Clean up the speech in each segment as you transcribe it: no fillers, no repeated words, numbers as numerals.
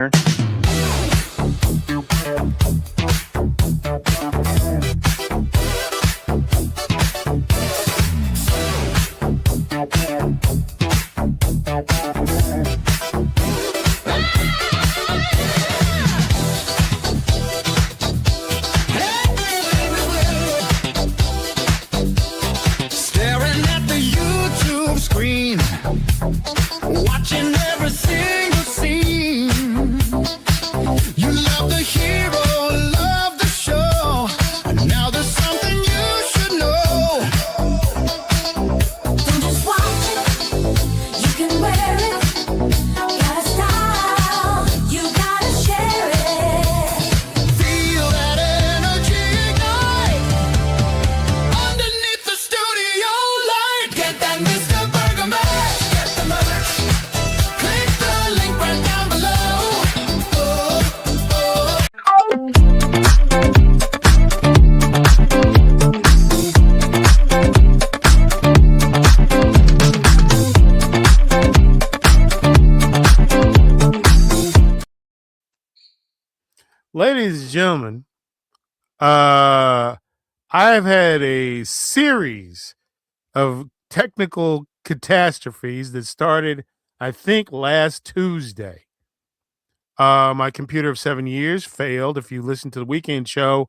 Staring at the YouTube screen, watching every single scene. You love the hero, love the show, and now there's something you should know. Don't just watch it, you can wear it. Got a style, you gotta share it. Feel that energy ignite underneath the studio light. Get that Mr. Burger merch, get the merch. Click the link right down below. Ladies and gentlemen, I've had a series of technical catastrophes that started, I think, last Tuesday. My computer of 7 years failed. If you listen to the weekend show,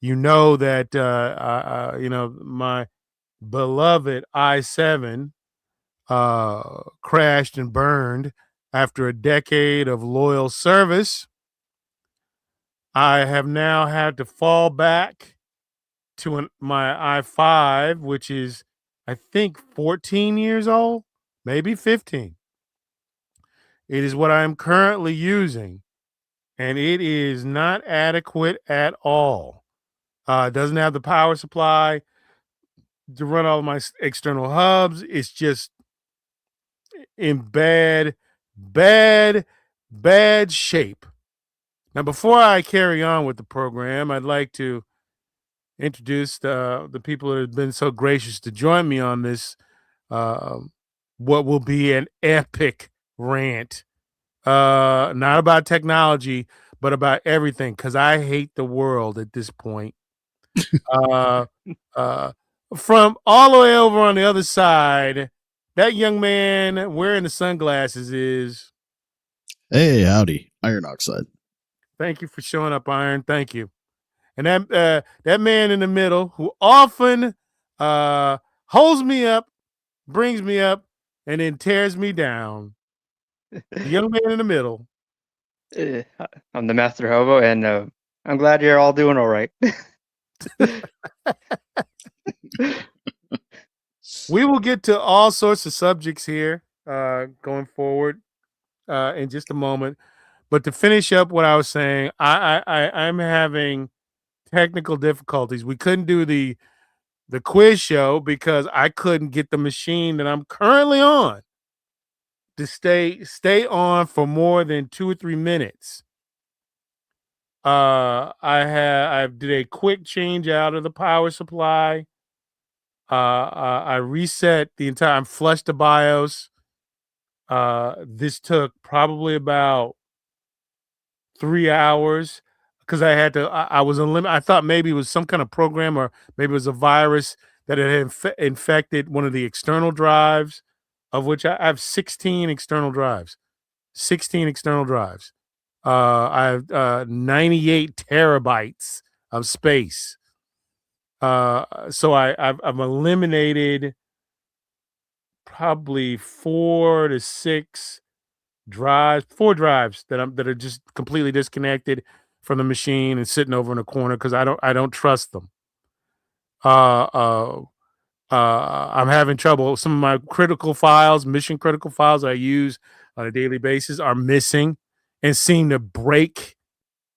you know that my beloved i7 crashed and burned after a decade of loyal service. I have now had to fall back to my i5, which is, I think, 14 years old, maybe 15. It is what I am currently using, and it is not adequate at all. It doesn't have the power supply to run all of my external hubs. It's just in bad shape. Now, before I carry on with the program, I'd like to introduce the people that have been so gracious to join me on this, what will be an epic rant. Not about technology, but about everything, because I hate the world at this point. From all the way over on the other side, that young man wearing the sunglasses is... Hey, howdy. Iron Oxide. Thank you for showing up, Iron. Thank you. And that man in the middle who often holds me up, brings me up, and then tears me down. The young man in the middle. I'm the Master Hobo, and I'm glad you're all doing all right. We will get to all sorts of subjects here going forward in just a moment. But to finish up what I was saying, I'm having technical difficulties. We couldn't do the quiz show because I couldn't get the machine that I'm currently on to stay on for more than 2 or 3 minutes. I did a quick change out of the power supply. I reset the entire, flushed the BIOS. This took probably about 3 hours because I had to. I was unlimited. I thought maybe it was some kind of program, or maybe it was a virus that had infected one of the external drives, of which I have 16 external drives. 16 external drives. I have 98 terabytes of space. So I've eliminated probably 4 to 6 drives, 4 drives that are just completely disconnected from the machine and sitting over in a corner because I don't trust them. I'm having trouble. Some of my critical files, mission critical files I use on a daily basis are missing and seem to break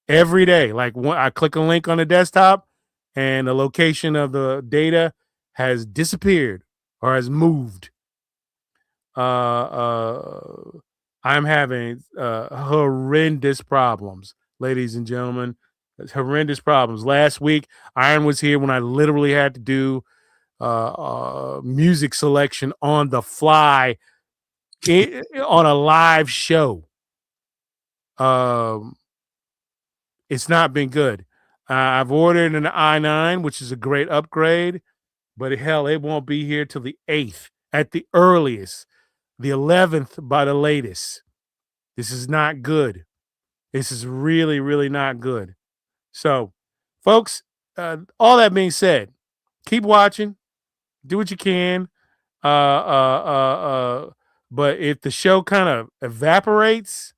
every day. Like I click a link on the desktop and the location of the data has disappeared or has moved. I'm having horrendous problems, ladies and gentlemen. Horrendous problems. Last week, Iron was here when I literally had to do music selection on the fly on a live show. It's not been good. I've ordered an i9, which is a great upgrade, but hell, it won't be here till the 8th at the earliest, the 11th by the latest. This is not good. This is really, really not good. So, folks, all that being said, keep watching, do what you can. But if the show kind of evaporates,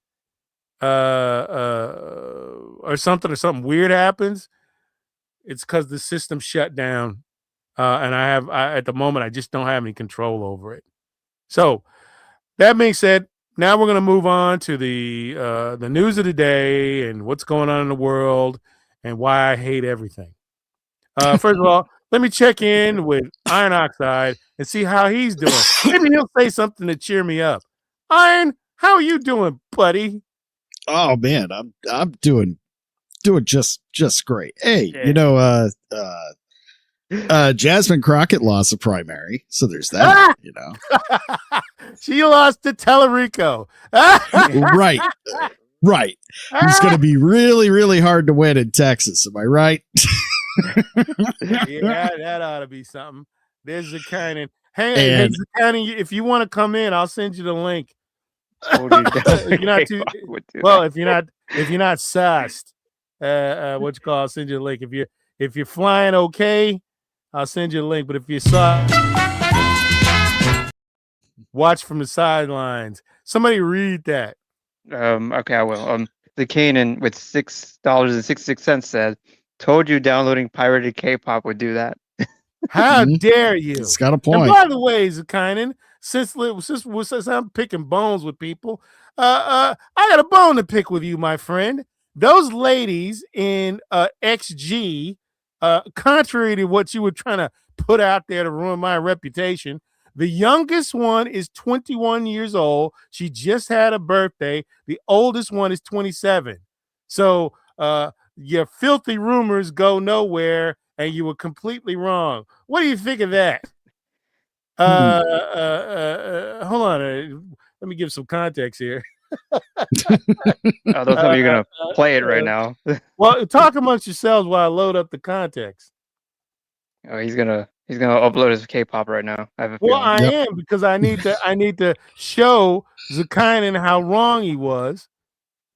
or something weird happens, it's because the system shut down, and at the moment I just don't have any control over it. So that being said, now we're gonna move on to the news of the day and what's going on in the world and why I hate everything. First of all, let me check in with Iron Oxide and see how he's doing. Maybe he'll say something to cheer me up. Iron, how are you doing, buddy? Oh man, I'm doing just great. Hey, Yeah. Jasmine Crockett lost a primary, so there's that. She lost to Tellerico. Right. He's going to be really, really hard to win in Texas. Am I right? Yeah, that ought to be something. There's Zakainen. Hey, Zakainen, if you want to come in, I'll send you the link. If you're not sassed, I'll send you a link. If you're flying okay, I'll send you a link. But if you're watch from the sidelines. Somebody read that. Okay, I will. The Kanan with $6.66 said, "Told you downloading pirated K-pop would do that." How dare you? It's got a point. And by the way, Zakainen, since I'm picking bones with people, I got a bone to pick with you, my friend. Those ladies in XG, contrary to what you were trying to put out there to ruin my reputation, the youngest one is 21 years old. She just had a birthday. The oldest one is 27. So your filthy rumors go nowhere, and you were completely wrong. What do you think of that? Hold on. Let me give some context here. Don't tell me you're gonna play it right now. Well, talk amongst yourselves while I load up the context. Oh, he's gonna upload his K-pop right now. I have a Well, feeling. I am, because I need to show Zakainen how wrong he was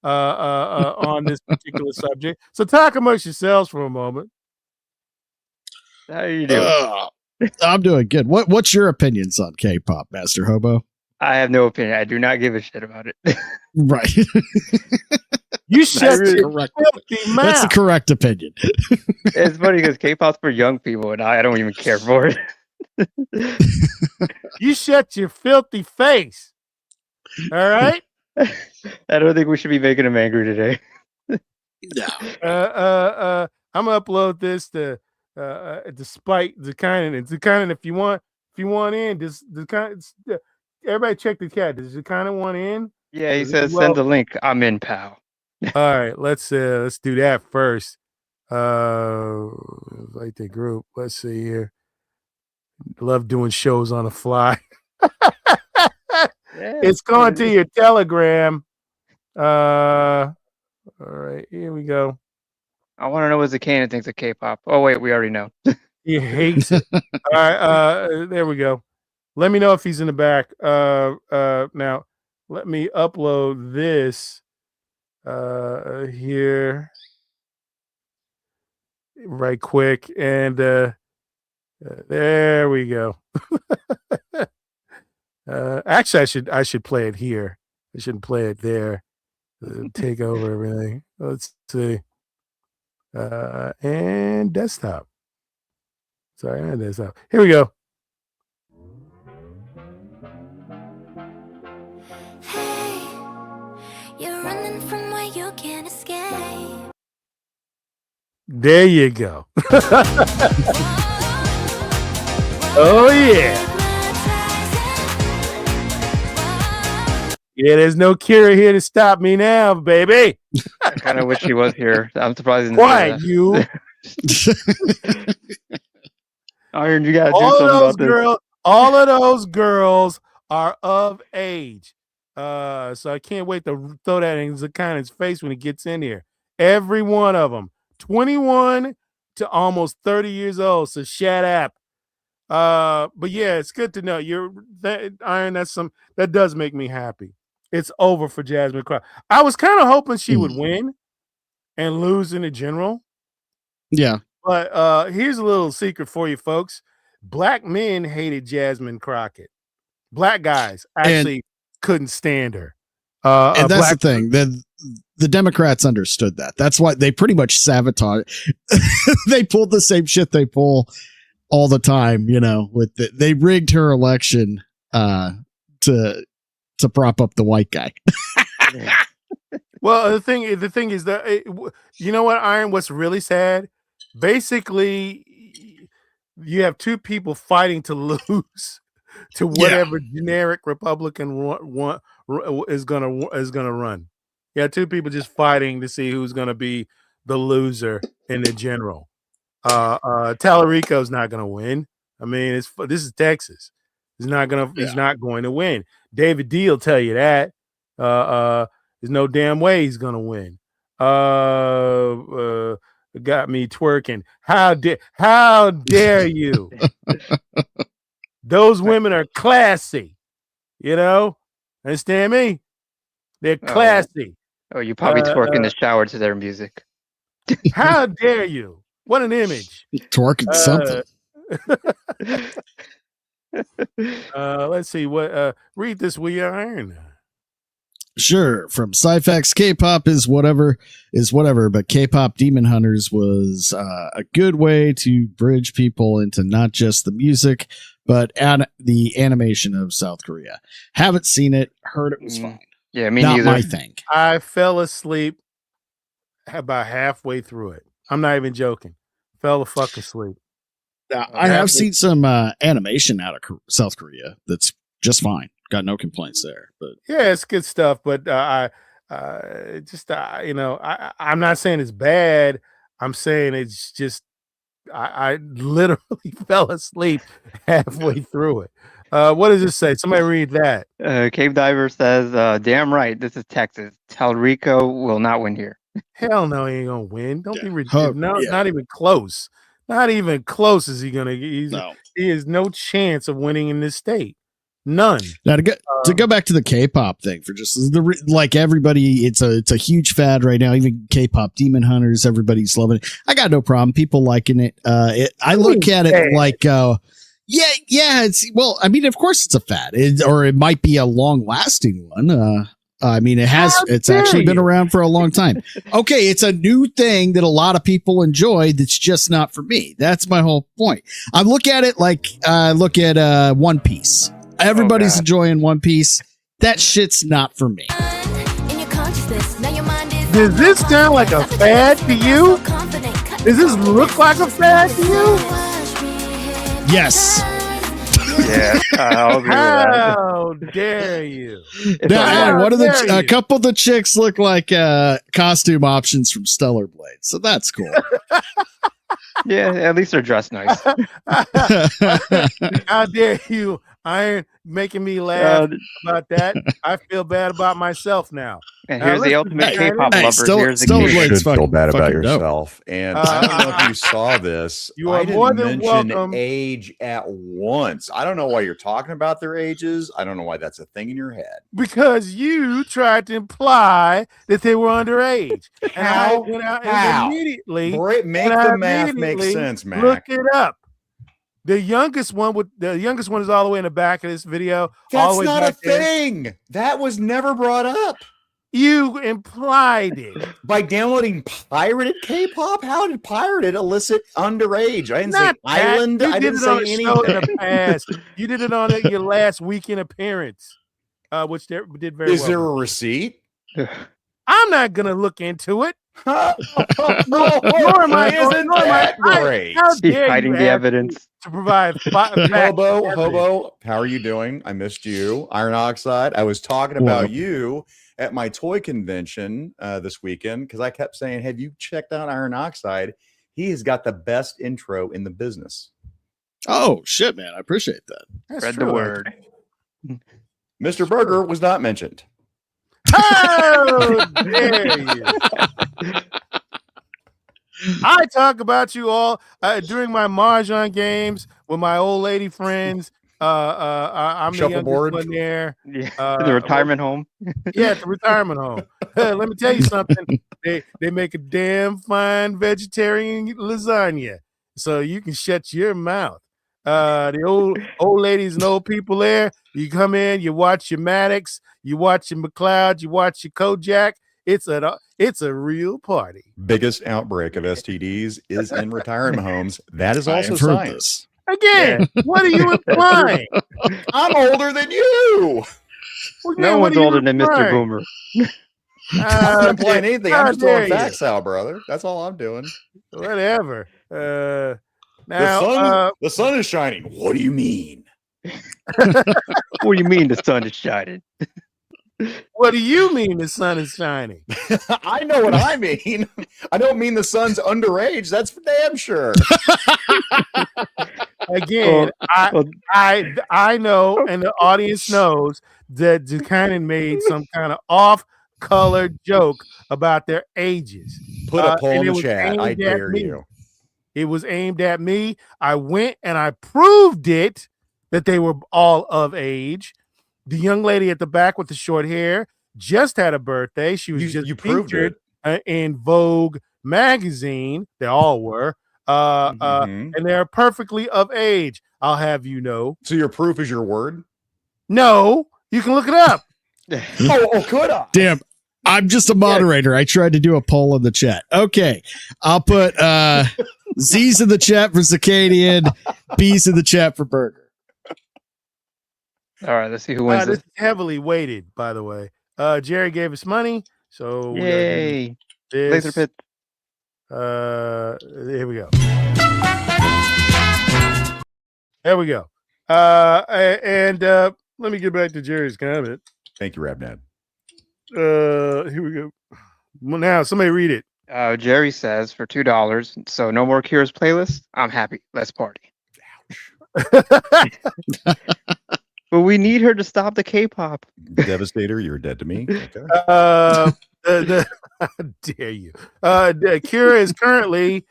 on this particular subject. So talk amongst yourselves for a moment. How are you doing? I'm doing good. What's your opinions on K-pop, Master Hobo? I have no opinion. I do not give a shit about it. Right. You shut your correct. filthy mouth. That's the correct opinion. It's funny because K-pop's for young people, and I don't even care for it. You shut your filthy face. All right. I don't think we should be making him angry today. No. I'm gonna upload this to despite Zakainen. And Zakainen, if you want in, everybody check the chat. Does Zakainen want in? Yeah, he says send the link. I'm in, pal. All right, let's do that first. Like the group. Let's see here. Love doing shows on the fly. Yeah, It's going to your Telegram. All right, here we go. I want to know what Zakainen thinks of K-pop. Oh wait, we already know. He hates it. All right, there we go. Let me know if he's in the back. Now let me upload this here right quick, and there we go. Actually, I should play it here. I shouldn't play it there. Take over everything. Let's see. And desktop. Sorry, and desktop. Here we go. Hey, you're running from where you can't escape. There you go. Oh yeah. Yeah, there's no cure here to stop me now, baby. I kind of wish he was here. I'm surprised. Quiet, you. Iron, you gotta do something about this. All of those girls are of age. So I can't wait to throw that in Zakana's face when he gets in here. Every one of them, 21 to almost 30 years old. So shut up. But yeah, it's good to know Iron. That does make me happy. It's over for Jasmine Crockett. I was kind of hoping she would win and lose in the general. Yeah. But here's a little secret for you folks. Black men hated Jasmine Crockett. Black guys actually couldn't stand her. And that's the thing. The Democrats understood that. That's why they pretty much sabotage. They pulled the same shit they pull all the time, they rigged her election to prop up the white guy. Well, the thing is that you know what, Iron? What's really sad? Basically, you have two people fighting to lose to whatever generic Republican is gonna run. Yeah, two people just fighting to see who's gonna be the loser in the general. Tallarico's not gonna win. I mean, this is Texas. He's not going to win. David D will tell you that. There's no damn way he's gonna win. Got me twerking. How dare you? Those women are classy. Understand me? They're classy. Oh, you probably twerk in the shower to their music. How dare you? What an image. Twerking something. Let's see what read this, will you, Iron? Sure. From Cyfax, K-pop is whatever, but K-pop Demon Hunters was a good way to bridge people into not just the music, but the animation of South Korea. Haven't seen it, heard it was fine. Yeah, me not neither. my thing. I fell asleep about halfway through it. I'm not even joking. Fell the fuck asleep. I have seen some animation out of South Korea that's just fine. Got no complaints there. But yeah, it's good stuff. But I'm not saying it's bad. I'm saying it's just I literally fell asleep halfway through it. What does it say? Somebody read that. Cave Diver says, "Damn right, this is Texas. Talrico will not win here." Hell no, he ain't gonna win. Don't be ridiculous. Not even close. Not even close is he gonna get. No. He has no chance of winning in this state. None. Now to go back to the K-pop thing for just like everybody, it's a huge fad right now. Even K-pop Demon Hunters, everybody's loving it. I got no problem. People liking it. I look at it like, it's well. I mean, of course, it's a fad, or it might be a long-lasting one. I mean, it's actually been around for a long time. Okay, it's a new thing that a lot of people enjoy. That's just not for me. That's my whole point. I look at it like look at One Piece. Everybody's enjoying One Piece. That shit's not for me. Does this sound like a fad to you? Does this look like a fad to you? Yes. Yeah, I'll agree with that. How dare you? Now, a couple of the chicks look like costume options from Stellar Blade, so that's cool. Yeah, at least they're dressed nice. How dare you, Iron, making me laugh about that? I feel bad about myself now. And here's the ultimate K-pop lover. Here's the You key. should feel bad about dope. yourself. And I don't know if you saw this. You are I didn't more than mention welcome. age at once. I don't know why you're talking about their ages. I don't know why that's a thing in your head. Because you tried to imply that they were underage. And I How? went out How? and immediately Make the math make sense, Mac. look it up. The youngest one is all the way in the back of this video. all That's the way not a back there. thing. That was never brought up. You implied it. By downloading pirated K-pop? How did pirated elicit underage? I didn't Not say island. that. I didn't say You did it on a show in anything. the past. You did it on your last weekend appearance, which they did very Is well. there a receipt? I'm not gonna look into it. No, Nor am I. isn't nor am I- that great? How He's dare hiding you the ask evidence. me to provide Hobo, how are you doing? I missed you. Iron Oxide. I was talking about you at my toy convention this weekend because I kept saying, have you checked out Iron Oxide? He has got the best intro in the business. Oh shit, man! I appreciate that. That's Spread true. the word. Mr. Burger was not mentioned. How dare you? I talk about you all during my mahjong games with my old lady friends. I'm the youngest Shuffleboard. one there. Yeah, the retirement home. Yeah, at the retirement home. Let me tell you something. They make a damn fine vegetarian lasagna, so you can shut your mouth. The old ladies and old people there. You come in, you watch your Maddox, you watch your McLeod, you watch your Kojak. It's a real party. Biggest outbreak of STDs is in retirement homes. That is I also have heard science. this. Again, what are you implying? I'm older than you. Well, No what one's are you older than Mr. implying? Boomer. I'm not implying anything. I'm How just throwing dare you? facts out, brother. That's all I'm doing. Whatever. The Now, sun is shining. What do you mean? What do you mean the sun is shining? what do you mean the sun is shining? I know what I mean. I don't mean the sun's underage. That's for damn sure. Again, Well, I know, and the audience knows that Buchanan made some kind of off-color joke about their ages. Put a poll and in it the was chat. I aimed at dare me. you. It was aimed at me. I went and I proved it that they were all of age. The young lady at the back with the short hair just had a birthday. She was just You proved featured it. in Vogue magazine. They all were. Mhm. And they're perfectly of age. I'll have you know. So your proof is your word? No, you can look it up. Oh, could I? Damn. I'm just a moderator. I tried to do a poll in the chat. Okay. I'll put Z's in the chat for Circadian, B's in the chat for Burger. all right, let's see who wins This this. is heavily weighted, by the way. Jerry gave us money, so we're gonna do Yay. this. Laser pit. Here we go. There we go. And let me get back to Jerry's comment. Thank you, Rabnad. Here we go. Well, now somebody read it. Jerry says for $2, so no more Cures playlist. I'm happy. Let's party. But we need her to stop the K-pop. Devastator, you're dead to me. Okay. How dare you? Kira is currently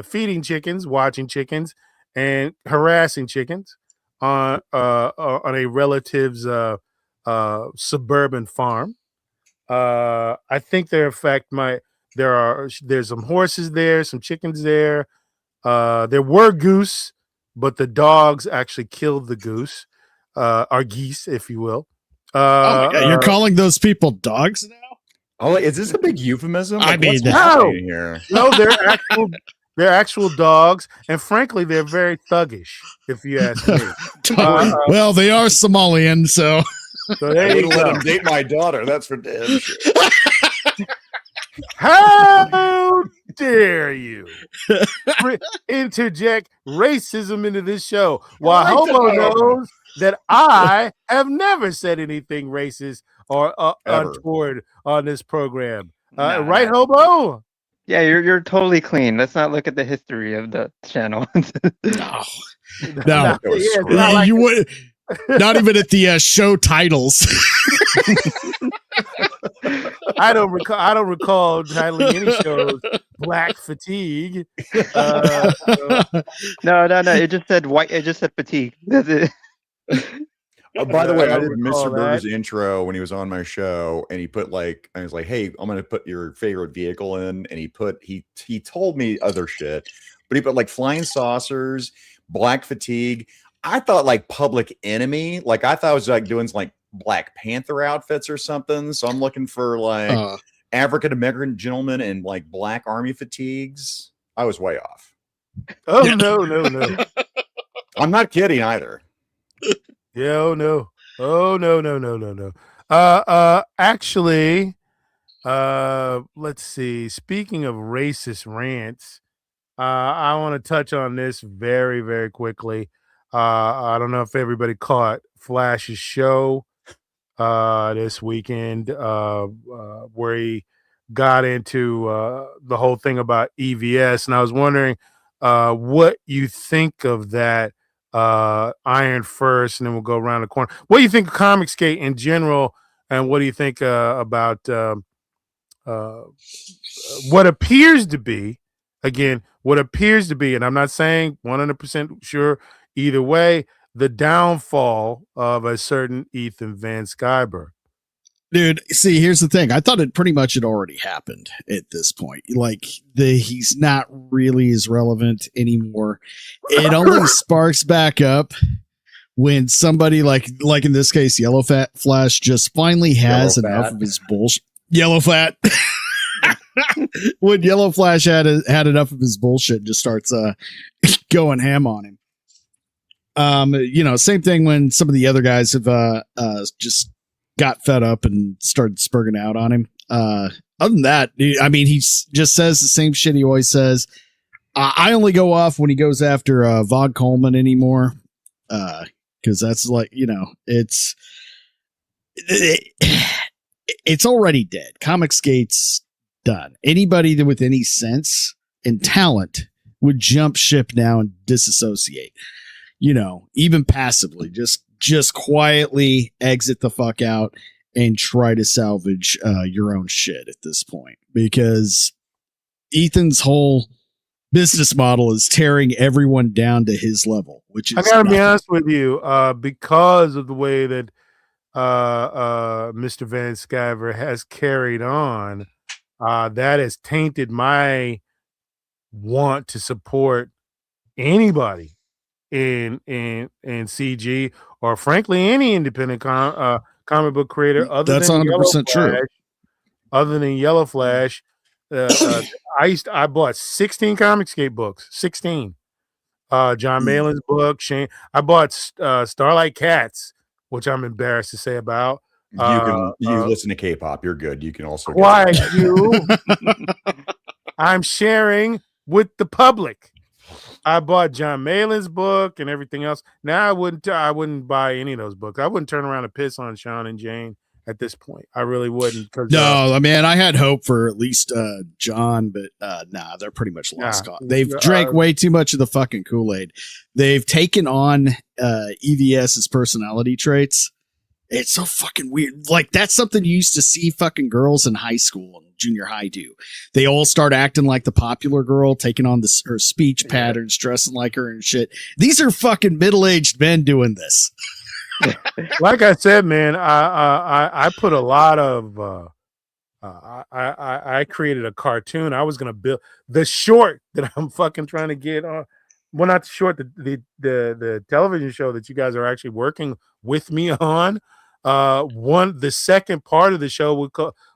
feeding chickens, watching chickens, and harassing chickens on a relative's suburban farm. I think their effect there's some horses there, some chickens there. There were goose, but the dogs actually killed the goose, or geese, if you will. Oh my God, you're calling those people dogs now? Oh, is this a big euphemism? I mean, what's no. happening here? No, they're actual dogs, and frankly, they're very thuggish, if you ask me. Well, they are Somalian, so So I there you wouldn't let go. him date my daughter. That's for damn sure. How dare you interject racism into this show while Right Hobo there. knows that I have never said anything racist or Ever. untoward on this program. Nah, Right, nah. Hobo? Yeah, you're totally clean. Let's not look at the history of the channel. no. Yeah, it's not like You would not even at the show titles. I don't recall titling any shows Black Fatigue. No. It just said white. It just said fatigue. That's it. By the way, I I did recall Mr. Burger's intro when he was on my show, and he put I was like, "Hey, I'm gonna put your favorite vehicle in," and he told me other shit, but he put like flying saucers, Black Fatigue. I thought like Public Enemy, like I thought I was like doing like Black Panther outfits or something. So I'm looking for like African American gentlemen in like Black Army fatigues. I was way off. Oh no. I'm not kidding either. Yeah, oh no. Actually, let's see. Speaking of racist rants, I want to touch on this very, very quickly. I don't know if everybody caught Flash's show this weekend, where he got into the whole thing about EVS, and I was wondering what you think of that. Iron first, and then we'll go around the corner. What do you think of Comicsgate in general, And what do you think about what appears to be, again, what appears to be, and I'm not saying 100% sure either way, the downfall of a certain Ethan Van Sciver? Dude, see, here's the thing. I thought it pretty much had already happened at this point. Like he's not really as relevant anymore. It only sparks back up when somebody like in this case, Yellow Fat Flash just finally has Yellow enough Fat. of his bullshit. Yellow Fat. When Yellow Flash had enough of his bullshit, just starts going ham on him. Same thing when some of the other guys have just got fed up and started spurging out on him. Other than that, I mean, he just says the same shit he always says. I only go off when he goes after Vaughn Coleman anymore, because that's like, it's already dead. Comicsgate's done. Anybody with any sense and talent would jump ship now and disassociate. Even passively, just quietly exit the fuck out and try to salvage your own shit at this point, because Ethan's whole business model is tearing everyone down to his level, which is I gotta be nothing. honest with you, because of the way that Mr. Van Sciver has carried on, that has tainted my want to support anybody in CG, or frankly any independent comic book creator other That's than 100% true. Yellow Flash. I bought 16 Comicsgate books, 16. John Malin's book, Shane. I bought Starlight Cats, which I'm embarrassed to say about. You listen to K-pop. You're good. You can also get Why that. you? I'm sharing with the public. I bought John Malin's book and everything else. Now I wouldn't buy any of those books. I wouldn't turn around and piss on Sean and Jane at this point. I really wouldn't. No, I mean, I had hope for at least John, but nah, they're pretty much lost. They've drank way too much of the fucking Kool-Aid. They've taken on EVS's personality traits. It's so fucking weird. Like, that's something you used to see fucking girls in high school and junior high do. They all start acting like the popular girl, taking on her speech patterns, dressing like her and shit. These are fucking middle-aged men doing this. Like I said, man, I put a lot of I created a cartoon. I was gonna build the short that I'm fucking trying to get on. Well, not the short, the television show that you guys are actually working with me on. The second part of the show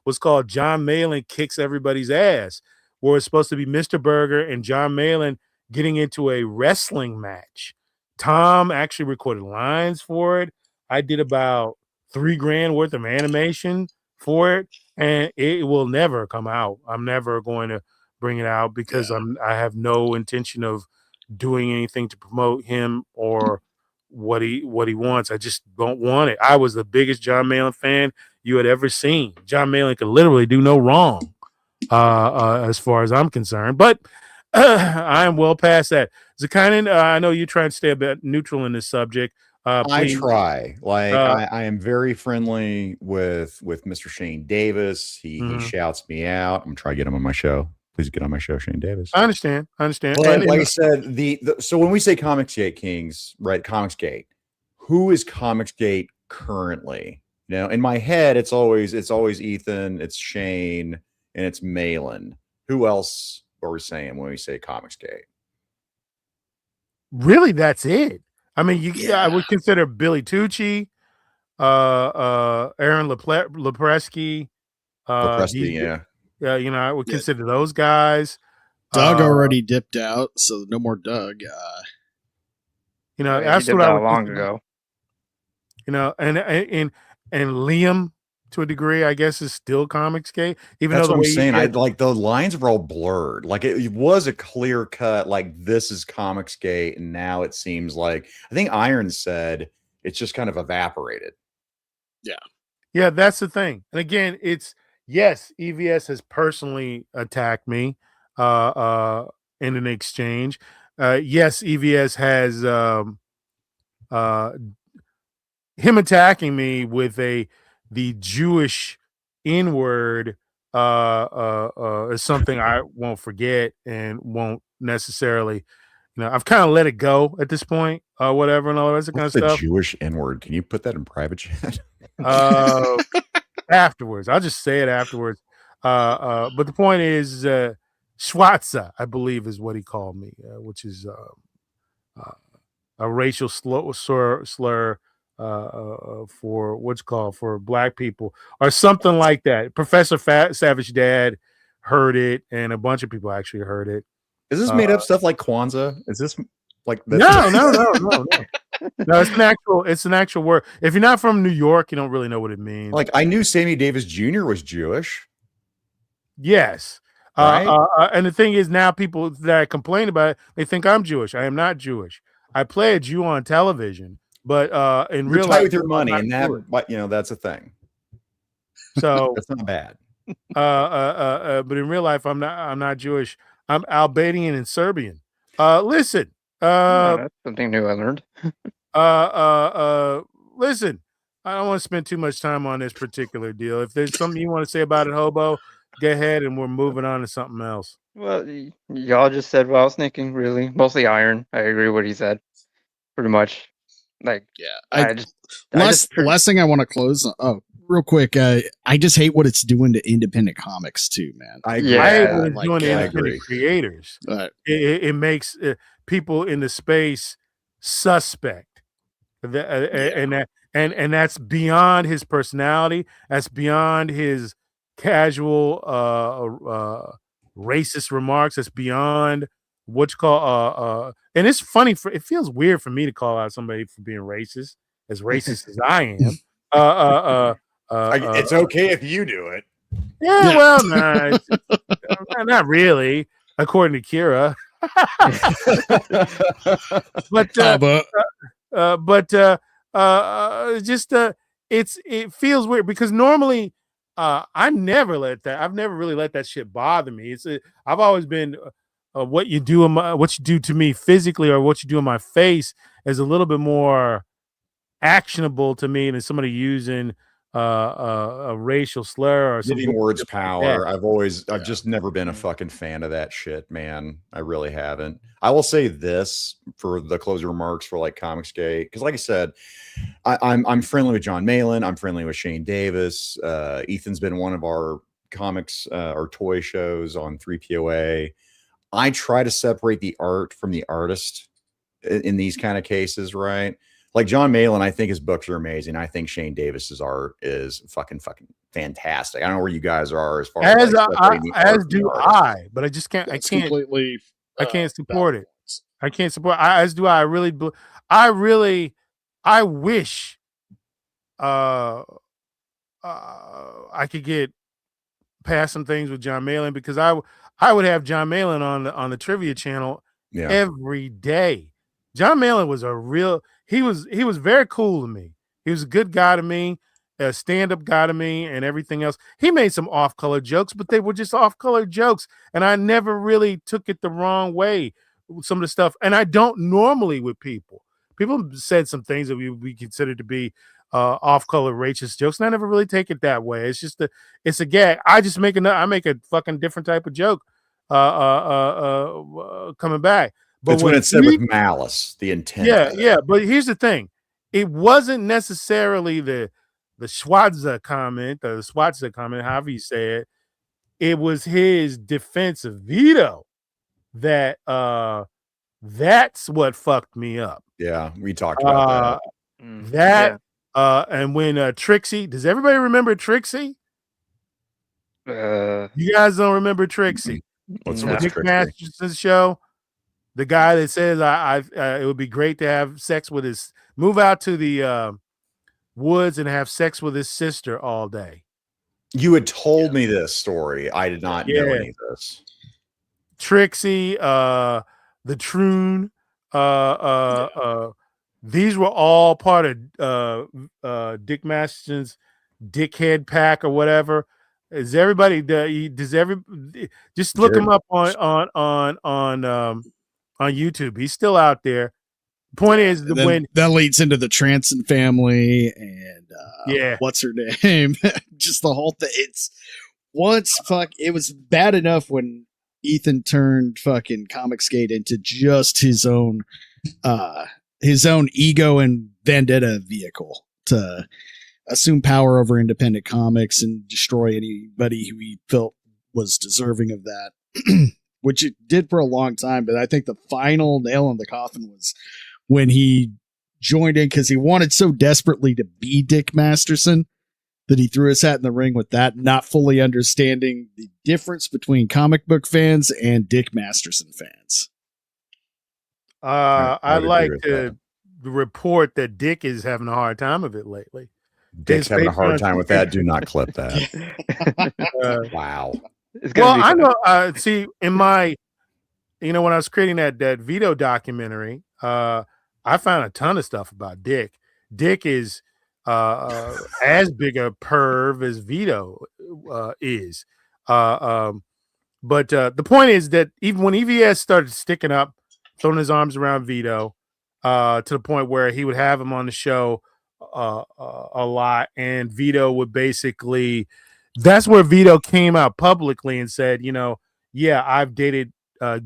was called John Malin Kicks Everybody's Ass, where it's supposed to be Mr. Berger and John Malin getting into a wrestling match. Tom actually recorded lines for it. I did about $3,000 worth of animation for it, and it will never come out. I'm never going to bring it out because I have no intention of doing anything to promote him or what he wants. I just don't want it. I was the biggest John Malin fan you had ever seen. John Malin could literally do no wrong, as far as I'm concerned. But I am well past that. Zakainen, I know you're trying to stay a bit neutral in this subject. I Please. try. Like I am very friendly with Mr. Shane Davis. He shouts me out. I'm trying to get him on my show. Please get on my show, Shane Davis. I understand. But like I said, so when we say Comicsgate Kings, right? Comicsgate, who is Comicsgate currently? In my head, it's always Ethan, it's Shane, and it's Malin. Who else are we saying when we say Comicsgate? Really, that's it. I mean, I would consider Billy Tucci, Aaron Lepresky, Lepresky, yeah. I would consider those guys. Doug already dipped out, so no more Doug. That's what I would long ago. And Liam, to a degree, I guess, is still Comicsgate. Even That's though what I'm saying. I like the lines were all blurred. Like it was a clear cut. Like this is Comicsgate, and now it seems like I think Iron said it's just kind of evaporated. Yeah, that's the thing. And again, it's yes, EVS has personally attacked me in an exchange. Yes, EVS has him attacking me with a the Jewish N word is something I won't forget and won't necessarily. I've kind of let it go at this point, whatever, and all that kind of What's the stuff. Jewish N word? Can you put that in private chat? Afterwards, I'll just say it afterwards. But the point is, Schwarza, I believe, is what he called me, which is a racial slur for what's called for black people or something like that. Professor Savage Dad heard it, and a bunch of people actually heard it. Is this made up stuff like Kwanzaa? Is this like No. No, it's an actual word. If you're not from New York, you don't really know what it means. Like I knew Sammy Davis Jr. was Jewish. Yes. Right? And the thing is, now people that complain about it, they think I'm Jewish. I am not Jewish. I play a Jew on television, but in You're real tight life, with your money, I'm and not Jewish. that's a thing. So That's not bad. but in real life, I'm not Jewish. I'm Albanian and Serbian. Listen, That's something new I learned. listen, I don't want to spend too much time on this particular deal. If there's something you want to say about it, Hobo, go ahead, and we're moving on to something else. Well, y'all just said what I was thinking, really. Mostly Iron. I agree with what he said. Pretty much. Like, Yeah. last last thing I want to close. Oh, real quick. I just hate what it's doing to independent comics too, man. I hate what it's like, doing to I independent agree. creators. It makes people in the space suspect. And that's beyond his personality. That's beyond his casual racist remarks. That's beyond what you call and it's funny it feels weird for me to call out somebody for being racist as I am. It's okay if you do it. Yeah, well, nah, not really, according to Kira. It feels weird because normally I've never really let that shit bother me. I've always been what you do to me physically or what you do in my face is a little bit more actionable to me than somebody using a racial slur or Giving something. words power. I've just never been a fucking fan of that shit, man. I really haven't. I will say this for the closing remarks for like Comicsgate, because like I said, I'm friendly with John Malin. I'm friendly with Shane Davis. Ethan's been one of our comics or toy shows on 3POA. I try to separate the art from the artist in these kind of cases, right? Like John Malin, I think his books are amazing. I think Shane Davis's art is fucking fantastic. I don't know where you guys are as far as do I, but I just can't. That's I can't completely. I can't support it. I can't support. As do I. I wish. I could get past some things with John Malin because I would have John Malin on the trivia channel every day. John Malin was he was very cool to me. He was a good guy to me, a stand-up guy to me, and everything else. He made some off-color jokes, but they were just off-color jokes, and I never really took it the wrong way with some of the stuff. And I don't normally with people. People said some things that we consider to be off-color racist jokes, and I never really take it that way. It's just it's a gag. I make a fucking different type of joke coming back. But it's when it's said with malice, the intent. Yeah. But here's the thing: it wasn't necessarily the Schwarza comment, however you say it. It was his defensive veto that that's what fucked me up. Yeah, we talked about that. And when Trixie, does everybody remember Trixie? You guys don't remember Trixie? What's Dick Masterson's show? The guy that says it would be great to have sex with move out to the woods and have sex with his sister all day. You had told me this story. I did not know any of this. Trixie, the Troon, these were all part of Dick Masterson's Dickhead Pack or whatever. Is everybody just look him up on YouTube. He's still out there. Point is And then when that leads into the Transon family and yeah. what's her name? Just the whole thing. It was bad enough when Ethan turned fucking Comicsgate into just his own ego and vendetta vehicle to assume power over independent comics and destroy anybody who he felt was deserving of that, which it did for a long time. But I think the final nail in the coffin was when he joined in because he wanted so desperately to be Dick Masterson that he threw his hat in the ring with that, not fully understanding the difference between comic book fans and Dick Masterson fans. I'd agree like with to report that Dick is having a hard time of it lately. Dick's having a hard Patreon- time with that. Do not clip that. Uh, Wow. It's gonna well, be I fun. know. See, in my, when I was creating that Vito documentary, I found a ton of stuff about Dick. Dick is as big a perv as Vito is. But the point is that even when EVS started sticking up, throwing his arms around Vito, to the point where he would have him on the show a lot, and Vito would basically, that's where Vito came out publicly and said, yeah, I've dated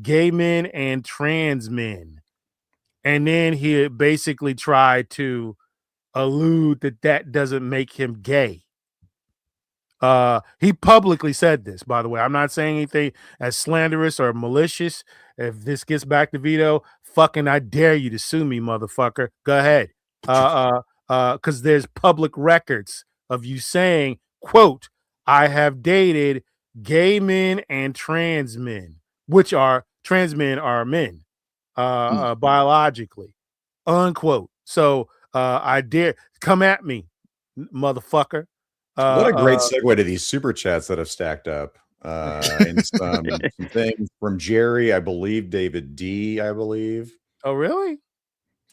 gay men and trans men. And then he basically tried to allude that doesn't make him gay. He publicly said this, by the way. I'm not saying anything as slanderous or malicious. If this gets back to Vito, fucking I dare you to sue me, motherfucker. Go ahead. Because there's public records of you saying, quote, I have dated gay men and trans men, which are trans men are men, biologically, unquote. So I dare come at me, motherfucker. What a great segue to these super chats that have stacked up. And some things from Jerry, I believe, David D, I believe. Oh, really?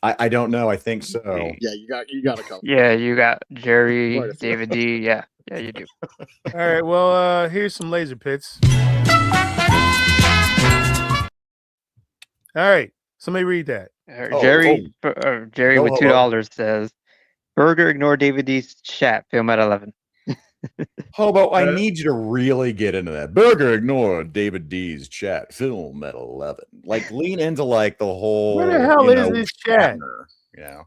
I don't know. I think so. Yeah, you got a couple. Yeah, you got Jerry, Quite a few. David D. Yeah, you do. All right. Well, here's some laser pits. All right. Somebody read that. Jerry Go, with $2 says, Burger, ignore David D's chat. Film at 11. Hobo, I need you to really get into that. Burger, ignore David D's chat. Film at 11. Like, lean into like the whole. Where the hell is this chat? Yeah.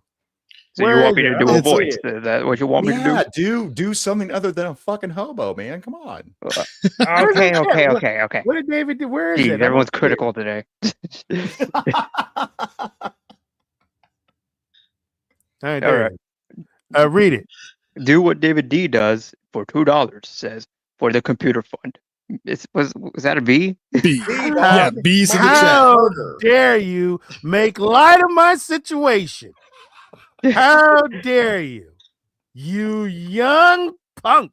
So Where you want is me to it? do I a don't see voice? it. Is that what you want me to do? Do something other than a fucking hobo, man. Come on. Okay. What did David do? Where is Jeez, it? everyone's critical today. All right. All right. Read it. Do what David D does for $2. Says for the computer fund. Was that a B? B. Yeah, B's in the chat. How dare you make light of my situation? How dare you, you young punk?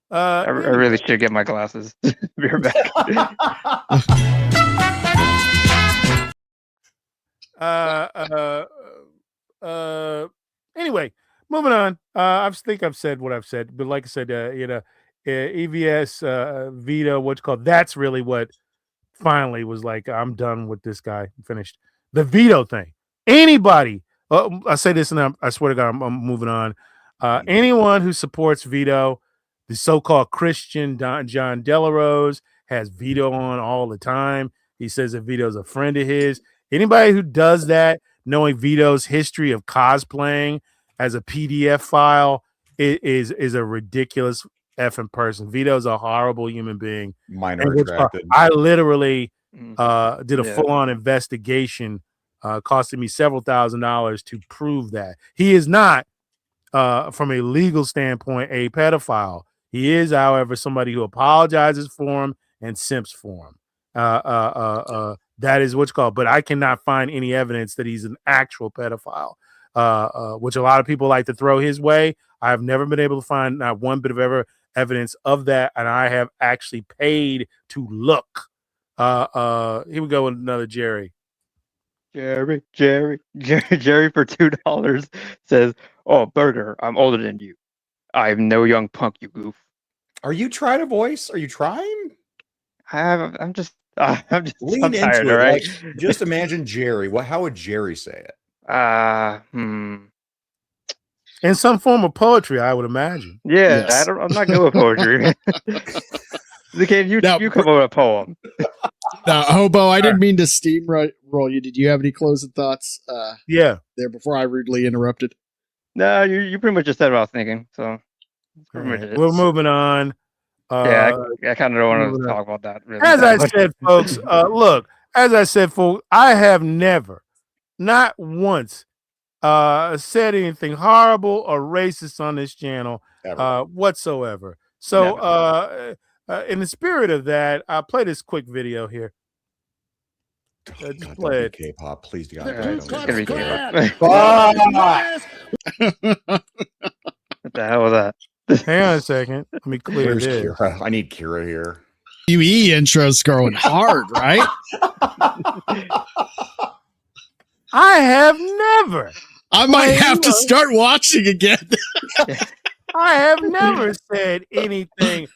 I really should get my glasses. Be right back. Anyway, moving on. I think I've said what I've said, but like I said, EVS Vito, what's called, that's really what finally was like, I'm done with this guy. Finished the Vito thing. Anybody, I say this and I swear to God, I'm moving on. Anyone who supports Vito, the so-called Christian John Delarose, has Vito on all the time. He says that Vito's a friend of his. Anybody who does that, knowing Vito's history of cosplaying as a PDF file, is a ridiculous effing person. Vito's a horrible human being. Minor attracted. I literally did a full-on investigation, costing me several $1,000s to prove that. He is not, from a legal standpoint, a pedophile. He is, however, somebody who apologizes for him and simps for him. That is what's called. But I cannot find any evidence that he's an actual pedophile, which a lot of people like to throw his way. I've never been able to find not one bit of evidence of that, and I have actually paid to look. Here we go with another Jerry. Jerry for $2 says, "Oh, Burger, I'm older than you. I'm no young punk, you goof." Are you trying a voice? Are you trying? I'm just I'm Lean tired. into All it. right. Like, just imagine Jerry. How would Jerry say it? In some form of poetry, I would imagine. Yeah, Yes. I'm not good with poetry. Can you Now, you come up with a poem? Hobo, I didn't mean to steamroll you. Did you have any closing thoughts Yeah. there before I rudely interrupted? No, you pretty much just said what I was thinking. So that's pretty much Right. it. We're moving on. Yeah, I kind of don't want moving to on. talk about that. Really, As that I much. said, folks, look, as I said, folks, I have never, not once, said anything horrible or racist on this channel whatsoever. So, in the spirit of that, I'll play this quick video here. Just God, play don't be it. K-pop, please, God. It's Don't gonna be be K-pop. What the hell was that? Hang on a second. Let me clear Where's this. Kira? I need Kira here. UE intro's going hard, right? I have never, I might have to start watching again. I have never said anything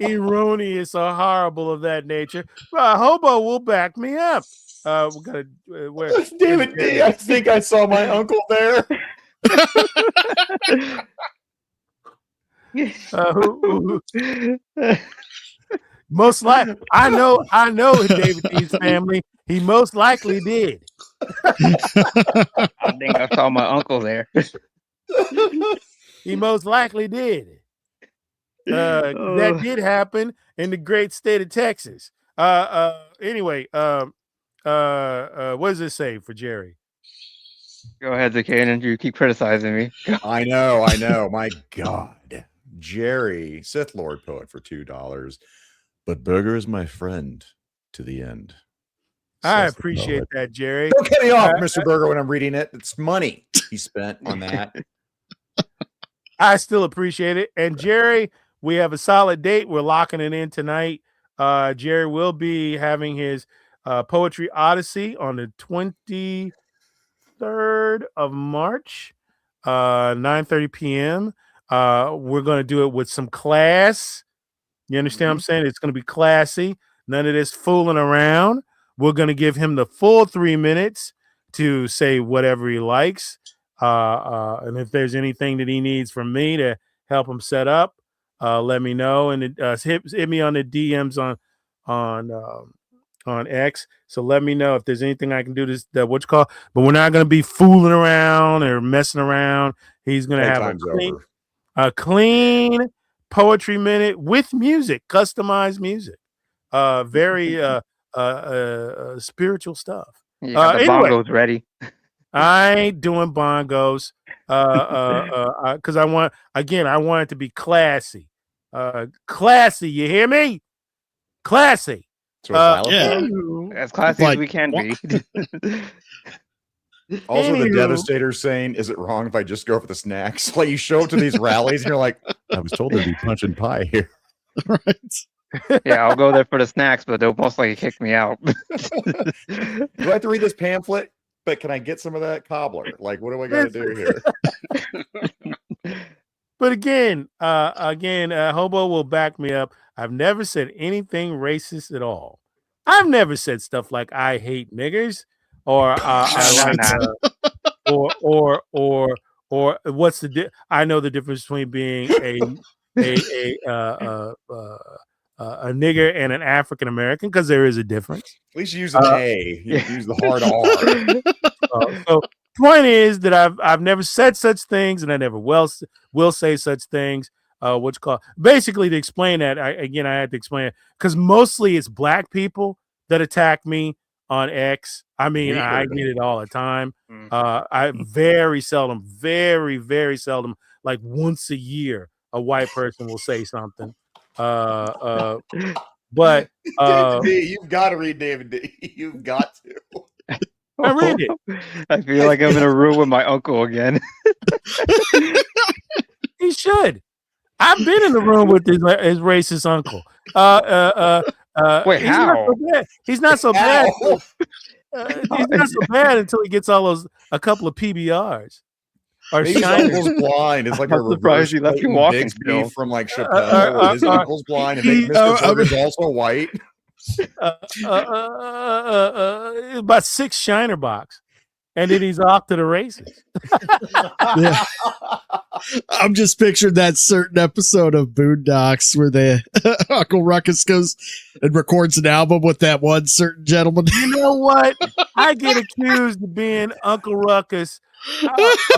erroneous or horrible of that nature. Hobo will back me up. We gotta where David D. I think I saw my uncle there. who most likely I know David D's family. He most likely did. I think I saw my uncle there. He most likely did. That did happen in the great state of Texas. Anyway, what does it say for Jerry? Go ahead, Zakanan. You keep criticizing me. I know. My God. Jerry, Sith Lord poet for $2. But Burger is my friend to the end. I Says the appreciate poet. that, Jerry. Don't cut me off, Mr. Burger, when I'm reading it. It's money he spent on that. I still appreciate it. And Jerry, we have a solid date. We're locking it in tonight. Jerry will be having his Poetry Odyssey on the 23rd of March, 9:30 p.m. We're going to do it with some class. You understand what I'm saying? It's going to be classy. None of this fooling around. We're going to give him the full 3 minutes to say whatever he likes. And if there's anything that he needs from me to help him set up, let me know. And hit me on the DMs on X. So let me know if there's anything I can do but we're not going to be fooling around or messing around. He's going to have a clean poetry minute with music, customized music. Very spiritual stuff. You got the bongos ready. I ain't doing bongos because I want it to be classy. Classy, you hear me? Classy. Yeah. As classy as we can be. Also, the Devastator saying, "Is it wrong if I just go for the snacks?" Like you show up to these rallies and you're like, "I was told there'd be punch and pie here." Right. Yeah, I'll go there for the snacks, but they'll most likely kick me out. Do I have to read this pamphlet? But can I get some of that cobbler? Like, what do I got to do here? But again, Hobo will back me up. I've never said anything racist at all. I've never said stuff like "I hate niggers" or or what's the I know the difference between being a nigger and an African American, because there is a difference. At least you use an A. You use the hard R. So point is that I've never said such things, and I never will say such things. Basically, to explain that, I had to explain it because mostly it's black people that attack me on X. I mean, I get it all the time. I very seldom, like once a year, a white person will say something. But David D, you've got to read David D. You've got to. I read it. I feel like I'm in a room with my uncle again. He should. I've been in the room with his racist uncle. Wait, how? He's not so bad. He's not so bad until he gets a couple of PBRs. Or his uncle's blind. It's like a reverse he left you Clayton walking Bigsby from like Chappelle. His uncle's blind, and Mr. Burger's also white. About 6 Shiner box, and then he's off to the races. Yeah. I'm just picturing that certain episode of Boondocks where the Uncle Ruckus goes and records an album with that one certain gentleman. You know what? I get accused of being Uncle Ruckus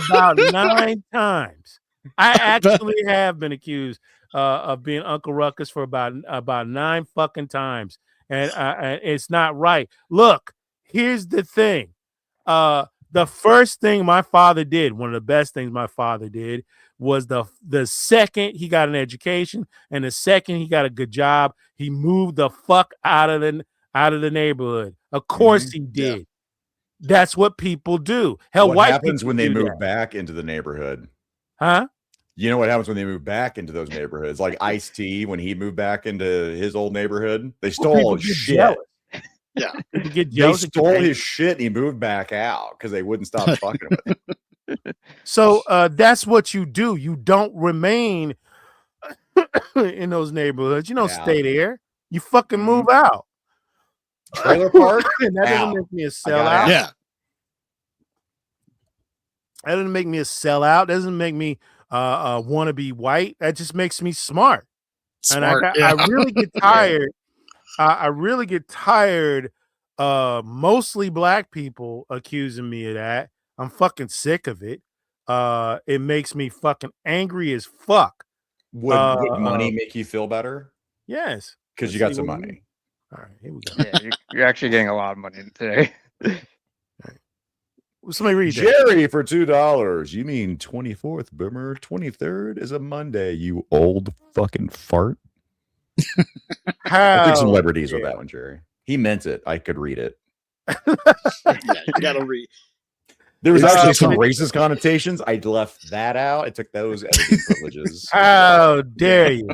about 9 times. I actually have been accused of being Uncle Ruckus for about 9 fucking times, and it's not right. Look, here's the thing. The first thing my father did, one of the best things my father did, was the second he got an education and the second he got a good job, he moved the fuck out of the neighborhood. Of course he did. Yeah. That's what people do. Hell, what white happens when they move that. back into the neighborhood? Huh? You know what happens when they move back into those neighborhoods? Like Ice-T, when he moved back into his old neighborhood, they stole his shit. Jealous. Yeah, they stole his shit and he moved back out because they wouldn't stop fucking with him. So that's what you do. You don't remain in those neighborhoods. You don't stay there. You fucking move out. Trailer park? That doesn't make me a sellout. Yeah. That doesn't make me a sellout. Doesn't make me want to be white. That just makes me smart. And I really get tired. I really get tired. Mostly black people accusing me of that. I'm fucking sick of it. It makes me fucking angry as fuck. Would money make you feel better? Yes, because you got some money. All right, here we go. Yeah, you're actually getting a lot of money today. Somebody read Jerry that. for $2. You mean 24th, Boomer? 23rd is a Monday, you old fucking fart. I think some liberties with that one, Jerry. He meant it. I could read it. You gotta read. There was actually some racist connotations. I left that out. I took those editing privileges. How dare you?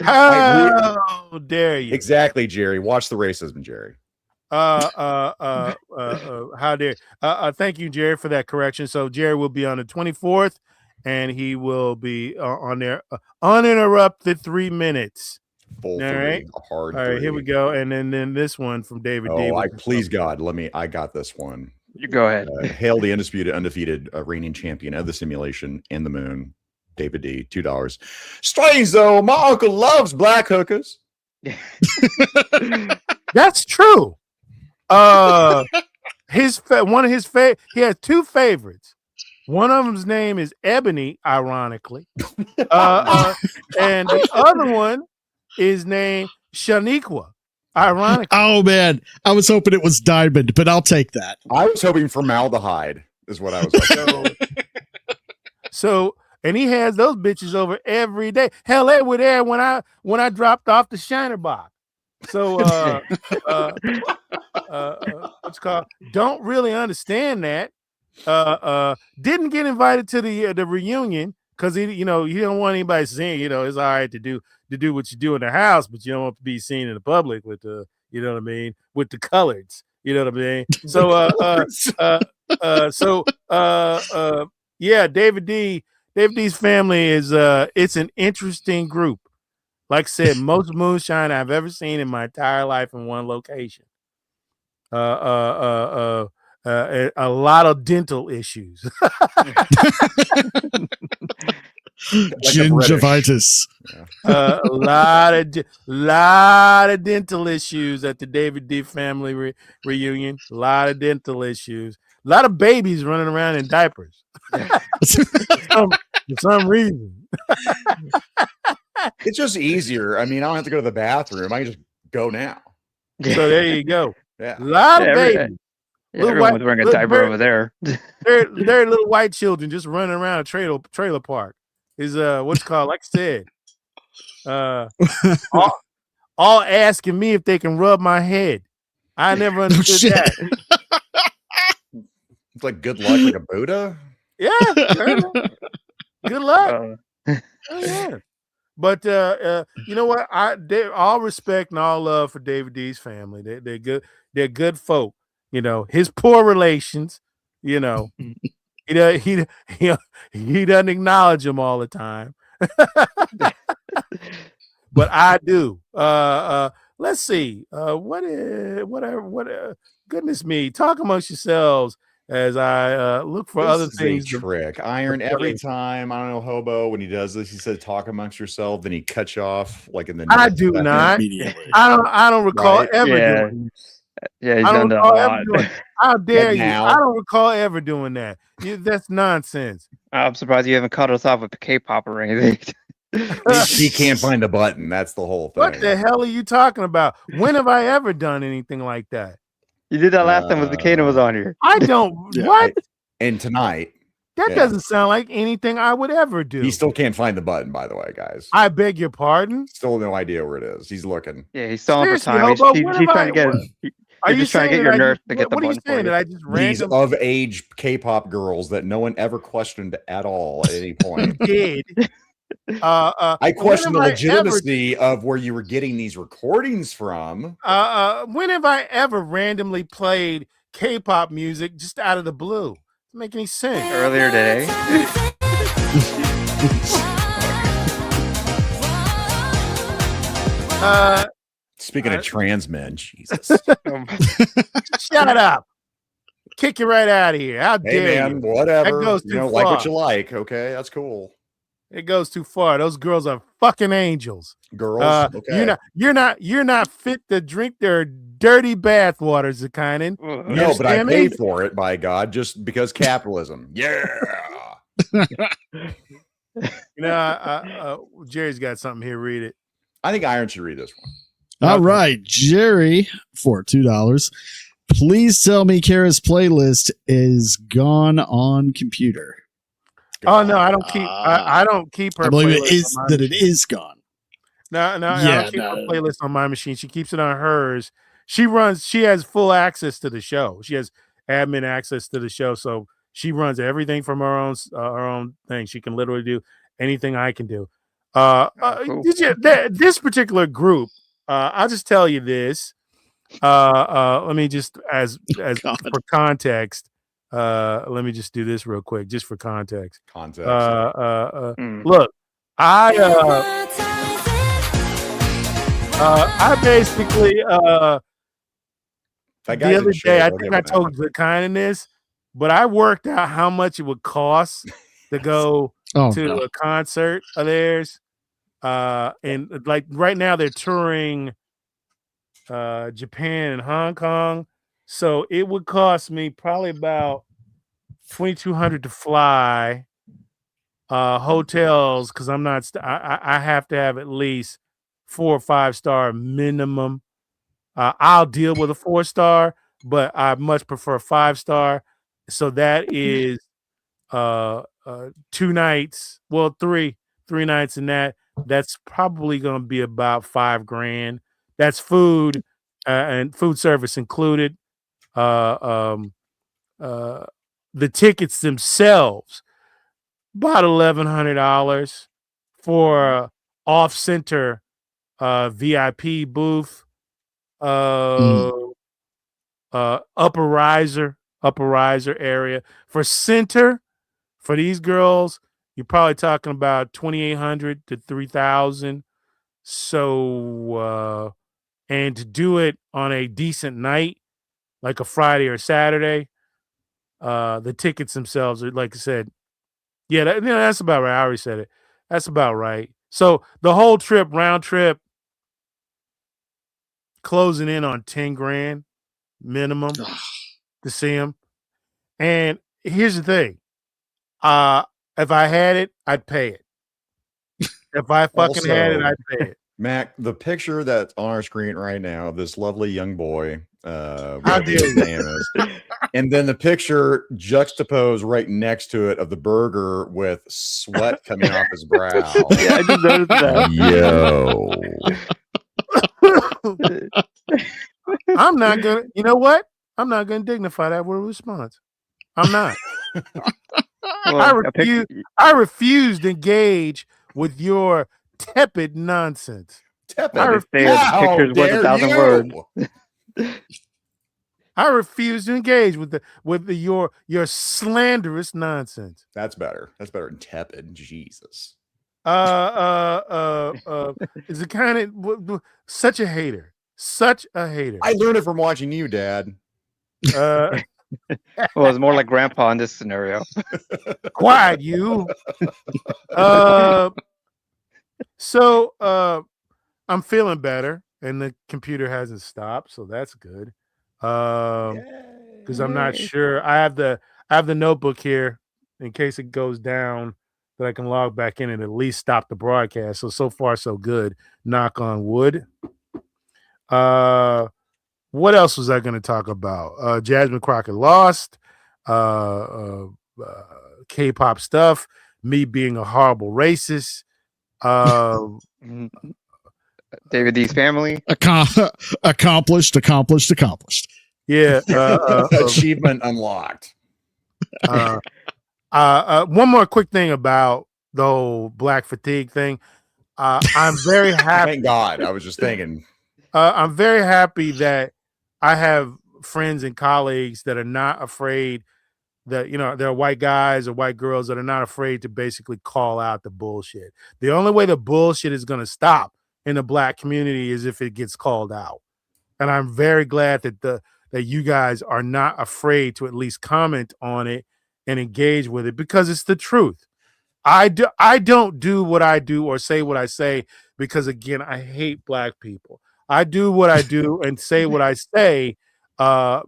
How dare you? Exactly, Jerry. Watch the racism, Jerry. How dare thank you, Jerry, for that correction. So Jerry will be on the 24th, and he will be on there uninterrupted 3 minutes. Full all three, right, a hard all right. three. Here we go, and then this one from David D. Please God, I got this one. You go ahead. Hail the undefeated reigning champion of the simulation and the moon, David D. $2. Strange though, my uncle loves black hookers. That's true. He has 2 favorites. One of them's name is Ebony, ironically, and the other one is named Shaniqua, ironically. Oh man, I was hoping it was Diamond, but I'll take that. I was hoping formaldehyde is what I was hoping. So, and he has those bitches over every day. Hell, they were there when I dropped off the Shiner box. So, what's called? Don't really understand that. Didn't get invited to the reunion because he don't want anybody seeing. It's all right to do what you do in the house, but you don't want to be seen in the public with the, you know what I mean, with the coloreds. You know what I mean? So, yeah, David D's family is it's an interesting group. Like I said, most moonshine I've ever seen in my entire life in one location. A lot of dental issues. Gingivitis. A lot of dental issues at the David D family reunion. A lot of dental issues. A lot of babies running around in diapers. For some reason. It's just easier. I mean, I don't have to go to the bathroom. I can just go now. So there you go. Yeah. A lot of babies. Everyone's wearing a diaper over there. They're little white children just running around a trailer park. Is what's called, like I said, all asking me if they can rub my head. I never understood that. It's like good luck, like a Buddha. Yeah, good luck. Yeah. But you know what? All respect and all love for David D's family. They're good. They're good folk. His poor relations. He doesn't acknowledge them all the time. But I do. let's see. Goodness me. Talk amongst yourselves as I look for other This is a things. trick. Iron every time. I don't know, Hobo. When he does this, he said, "Talk amongst yourself." Then he cuts you off like in the. I next do second. not. Immediately. I don't recall Right? ever Yeah. doing. Yeah, he's I don't done that a recall ever lot. doing. How dare you? now. I don't recall ever doing that. That's nonsense. I'm surprised you haven't cut us off with K-pop or anything. He can't find the button. That's the whole thing. What the hell are you talking about? When have I ever done anything like that? You did that last time when the Kano was on here. I don't. Yeah, What? And tonight, That yeah. doesn't sound like anything I would ever do. he still can't find the button. By the way, guys, I beg your pardon. still no idea where it is. He's looking. Yeah, he's stalling for Seriously, time. Hobo, He's what trying have to get. Are You're you just trying to saying get your that nurse I to just, get the what are you button for saying you. that I just These random of age K-pop girls that no one ever questioned at all at any point. did? I question the when have I legitimacy of where you were getting these recordings from. When have I ever randomly played K-pop music just out of the blue? Doesn't make any sense. Earlier today. Speaking of trans men, Jesus. Shut up. Kick you right out of here. How Hey dare man, you? whatever. That goes You too know, like what far. you like. Okay, that's cool. It goes too far. Those girls are fucking angels. Girls, okay. You're not fit to drink their dirty bath waters, the kind of. No, but I understand pay me? for it, by God, just because capitalism. Yeah. Jerry's got something here. Read it. I think Iron should read this one. All Okay. right, Jerry, for $2. Please tell me Kara's playlist is gone on computer. Oh no, I don't keep. I don't keep her. I believe it playlist is on my that it machine. is gone. No, I Yeah, don't keep her no. playlist on my machine. She keeps it on hers. She has full access to the show. She has admin access to the show, so she runs everything from her own thing. She can literally do anything I can do. Cool. This particular group? I'll just tell you this. Let me just as God. for context. Let me just do this real quick, just for context. Context. Look, I basically That the guy's other in shape. day I Okay, think I but told the kindness, but I worked out how much it would cost to go Oh, to no. a concert of theirs. And like right now they're touring Japan and Hong Kong. So it would cost me probably about $2,200 to fly. Hotels, because I'm not I have to have at least 4 or 5-star minimum. I'll deal with a 4-star, but I much prefer 5-star. So that is 2 nights, well, three nights in that. That's probably gonna be about $5,000. That's food and food service included. The tickets themselves about $1,100 for off-center VIP booth. Upper riser area. For center, for these girls, you're probably talking about $2,800 to $3,000. So and to do it on a decent night, like a Friday or Saturday, the tickets themselves are, like I said, yeah, that's about right. I already said it. That's about right. So the whole trip, round trip, closing in on $10,000 minimum to see him. And here's the thing: if I had it, I'd pay it. If I fucking had it, Also, I'd pay it. Mac, the picture that's on our screen right now of this lovely young boy, How whatever dare his you? name is, and then the picture juxtaposed right next to it of the burger with sweat coming off his brow. Yeah, I just noticed that. Yo. I'm not gonna. You know what? I'm not gonna dignify that with a response. I'm not. Well, I refuse to engage with your tepid nonsense. Tepid. I They say a How picture's worth dare 1,000 you? words. I refuse to engage with your slanderous nonsense. That's better. That's better than tepid. Jesus. Is the kind of such a hater. Such a hater. I learned it from watching you, Dad. Uh, Well, it's more like grandpa in this scenario. quiet, you. So I'm feeling better, and the computer hasn't stopped, so that's good. Because I'm not Yay. sure. I have the notebook here in case it goes down that I can log back in and at least stop the broadcast. So far so good. Knock on wood. What else was I going to talk about? Jasmine Crockett lost. K-pop stuff. Me being a horrible racist. Mhm. David D's family. Accomplished. Yeah. Achievement unlocked. One more quick thing about the whole black fatigue thing. I'm very happy. Thank God. I was just thinking. I'm very happy that I have friends and colleagues that are not afraid that, there are white guys or white girls that are not afraid to basically call out the bullshit. The only way the bullshit is going to stop in the black community is if it gets called out. And I'm very glad that you guys are not afraid to at least comment on it and engage with it, because it's the truth. I don't do what I do or say what I say because, again, I hate black people. I do what I do and say what I say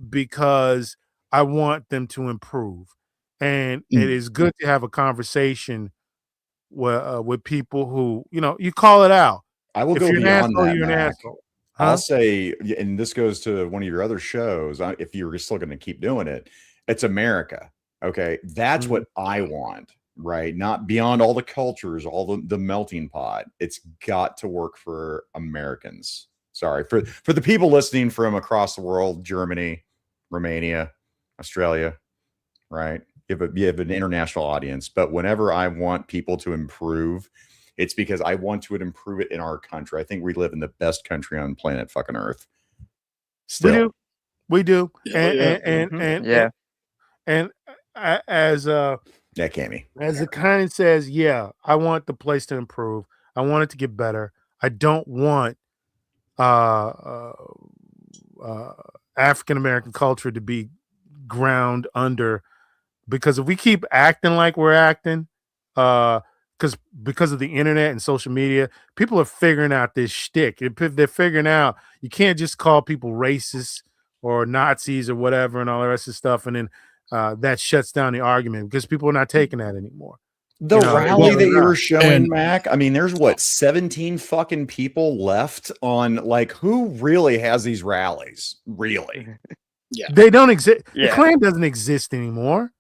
because I want them to improve. And it is good to have a conversation with people who, you call it out. I will If go you're an beyond asshole, that, you're an Mac. asshole. I'll say, and this goes to one of your other shows, if you're still going to keep doing it, it's America. Okay. That's what I want, right? Not beyond all the cultures, all the melting pot. It's got to work for Americans. Sorry for the people listening from across the world, Germany, Romania, Australia, right? You have an international audience, but whenever I want people to improve, it's because I want to improve it in our country. I think we live in the best country on planet fucking Earth. Still. We do. Yeah. And as Yeah, Cammy. as the kind says, yeah, I want the place to improve. I want it to get better. I don't want African American culture to be ground under, because if we keep acting like we're acting, because of the internet and social media, people are figuring out this shtick. They're figuring out you can't just call people racist or Nazis or whatever and all the rest of the stuff, and then that shuts down the argument because people are not taking that anymore. The rally that you were showing, and- Mac, I mean, there's 17 fucking people left on, like, who really has these rallies? Really? Yeah. They don't exist. Yeah. The Klan doesn't exist anymore.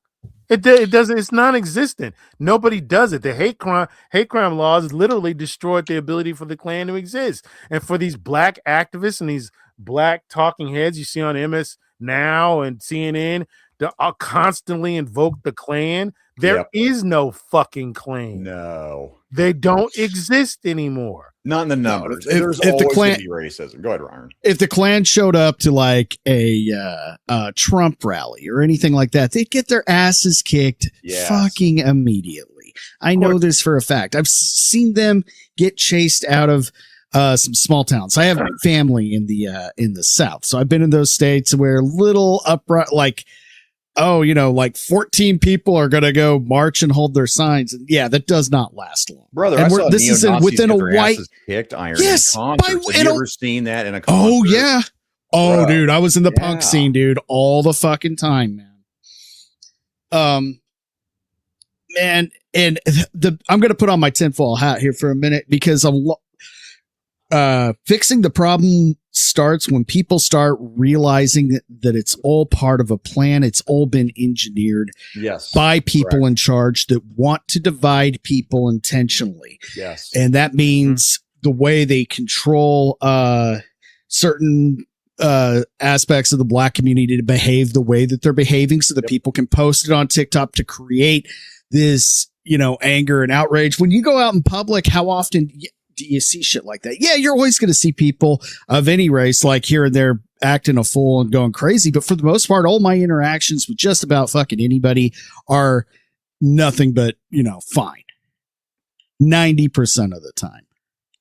It doesn't. It's non-existent. Nobody does it. The hate crime laws literally destroyed the ability for the Klan to exist. And for these black activists and these black talking heads you see on MS Now and CNN, to constantly invoke the Klan. There is no fucking Klan. No. They don't exist anymore. Not in the numbers. if- There's if the always Klan- going to be racism. Go ahead, Ryan. If the Klan showed up to like a Trump rally or anything like that, they'd get their asses kicked Yes. fucking immediately. I know this for a fact. I've seen them get chased out of some small towns. I have family in the South, so I've been in those states where little upright, like, like 14 people are going to go march and hold their signs. And yeah, that does not last long. Brother, And I we're- saw this is neo-Nazis within get a their white. asses kicked iron Yes, in concerts. by- Have in you a- ever seen that in a concert? Oh yeah. Oh, Bruh. dude, I was in the punk Yeah. scene, dude, all the fucking time, man. Man, and I'm gonna put on my tinfoil hat here for a minute because fixing the problem starts when people start realizing that it's all part of a plan. It's all been engineered Yes. by people Correct. in charge that want to divide people intentionally. Yes. And that means the way they control certain aspects of the black community to behave the way that they're behaving so that people can post it on TikTok to create this, anger and outrage. When you go out in public, how often do you see shit like that? Yeah, you're always going to see people of any race, like here and there, acting a fool and going crazy. But for the most part, all my interactions with just about fucking anybody are nothing but, fine. 90% of the time.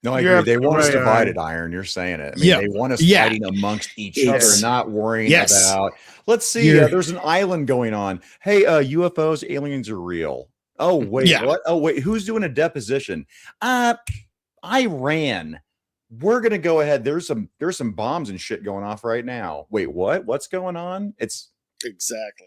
No, I You're agree. They want us absolutely right, divided, Iron. You're saying it. I mean, Yeah. they want us Yeah. fighting amongst each Yes. other, not worrying Yes. about. Let's see. You're- There's an island going on. Hey, UFOs, aliens are real. Oh wait, Yeah. what? Oh wait, who's doing a deposition? Iran. We're gonna go ahead. There's some bombs and shit going off right now. Wait, what? What's going on? It's Exactly.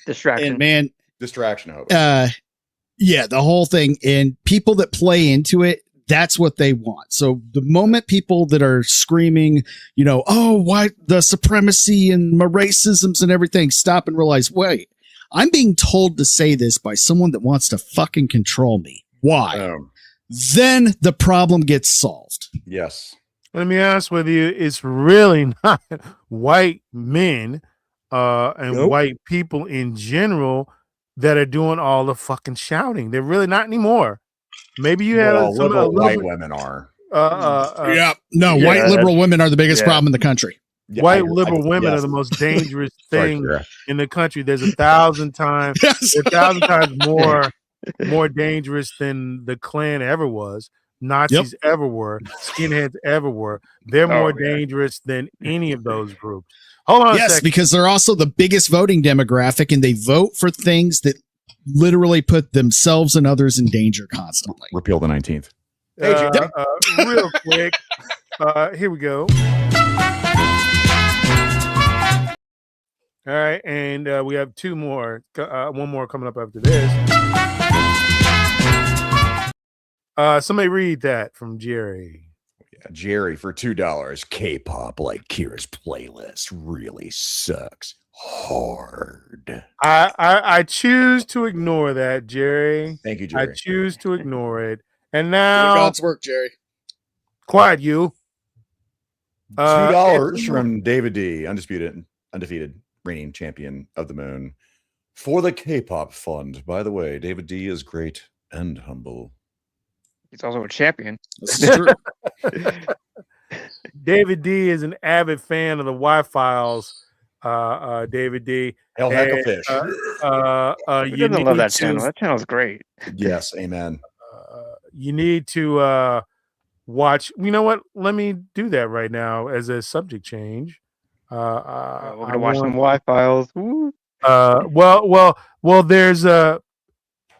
Distraction. And man, distraction. Hope. yeah, the whole thing, and people that play into it, that's what they want. So the moment people that are screaming, you know, oh, why the supremacy and racisms and everything, stop and realize, wait, I'm being told to say this by someone that wants to fucking control me. Why? Then the problem gets solved. Yes. Let me honest with you, it's really not white men and Nope. white people in general that are doing all the fucking shouting. They're really not anymore. Maybe you had Well, some liberal little white bit- women are. Yeah. No, Yeah, white liberal women are the biggest yeah. problem in the country. Yeah, white I- liberal women yes. are the most dangerous Sorry, thing Kira. in the country. There's 1,000 times, Yes. 1,000 times more dangerous than the Klan ever was, Nazis ever were, skinheads ever were. They're more yeah. dangerous than any of those groups. Hold on a Yes, second. because they're also the biggest voting demographic, and they vote for things that literally put themselves and others in danger constantly. Repeal the 19th. Real quick, here we go. All right, and we have two more. One more coming up after this. Somebody read that from Jerry. Yeah, Jerry for $2. K-pop like Kira's playlist really sucks hard. I choose to ignore that, Jerry. Thank you, I Jerry. choose to ignore it. And now, God's work, Jerry. quiet you. $2 from David D, undefeated reigning champion of the moon for the K-pop fund. By the way, David D is great and humble. He's also a champion. This is true. David D is an avid fan of the Y-Files. David D. Hell heck And, of fish. Who doesn't love that channel? That channel's great. Yes, amen. You need to watch. You know what? Let me do that right now as a subject change. We're gonna watch some Y-Files. Woo. Well. There's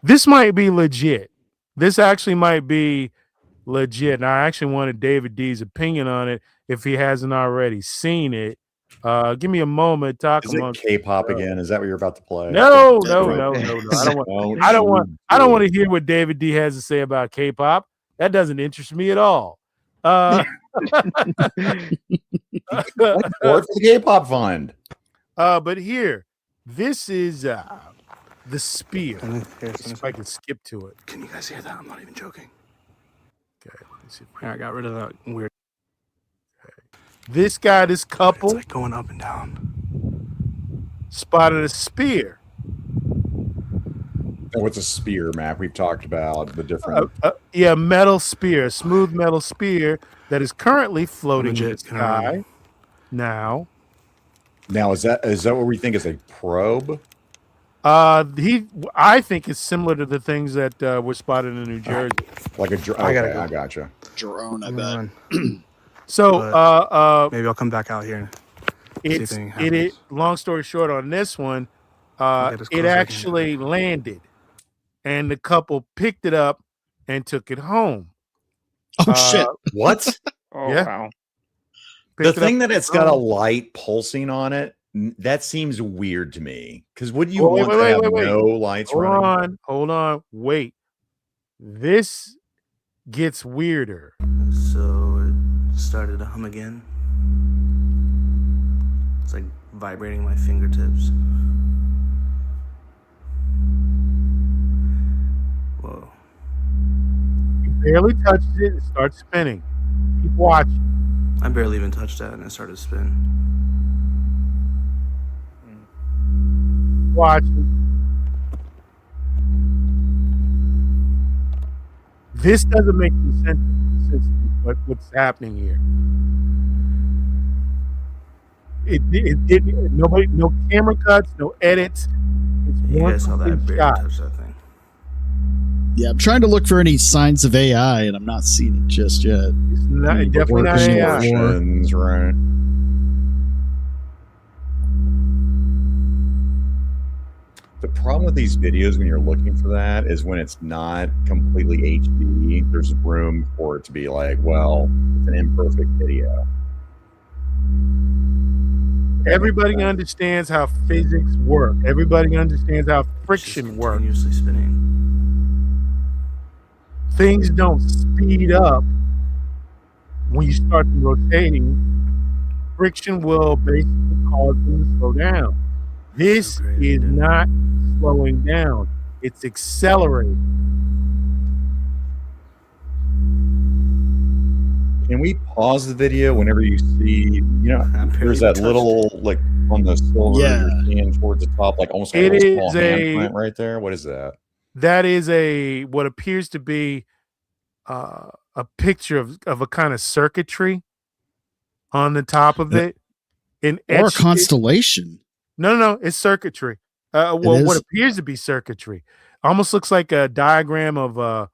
this might be legit. This actually might be legit. And I actually wanted David D's opinion on it if he hasn't already seen it. Give me a moment. Talk Is it amongst K-pop again? Is that what you're about to play? No. Right. I don't want to hear what David D has to say about K-pop. That doesn't interest me at all. Or for the K-pop fund. But here, this is the spear. If I can skip to it. Can you guys hear that? I'm not even joking. Okay, let's see. Yeah, I got rid of that weird. This guy, this It's couple, like going up and down. spotted a spear. And what's a spear, Mac? We've talked about the different. Metal spear, a smooth metal spear that is currently floating in the Legit, can I sky. run? Now, Now, is that what we think is a probe? I think it's similar to the things that were spotted in New Jersey. Like a I gotta okay, go. I gotcha. Drone, I I'm bet. gonna run. So, Maybe I'll come back out here. it's anything it. happens. Long story short, on this one, I'll get as close it as I can. actually landed, and the couple picked it up and took it home. Oh, shit. What? Oh Yeah. wow. The Picked it thing up that and it's took it got a home. light pulsing on it, that seems weird to me. Because would you Well, wait, want wait, to have wait. no lights running? Hold on, wait. This gets weirder. So it started to hum again. It's like vibrating my fingertips. Whoa. Barely touches it, it starts spinning. Keep watching. I barely even touched that and it started to spin. Watching. This doesn't make any sense. What's happening here? It didn't. Nobody, no camera cuts, no edits. It's You one guys saw that? I fucking barely shot. touched that thing. Yeah, I'm trying to look for any signs of AI, and I'm not seeing it just yet. It's not definitely not working AI. Distortions, right? The problem with these videos when you're looking for that is when it's not completely HD, there's room for it to be like, well, it's an imperfect video. Everybody understands how physics work. Everybody understands how It's just friction works. continuously spinning. Things don't speed up when you start them rotating. Friction will basically cause them to slow down. This So crazy, is dude. not slowing down. It's accelerating. Can we pause the video whenever you see, there's that little, like, on the silver, Yeah. you're seeing towards the top, like almost like It a little small is handprint right there? What is that? That is what appears to be a picture of a kind of circuitry on the top of it. Or a etched it- constellation. No, it's circuitry. Well, what is? appears to be circuitry almost looks like a diagram of a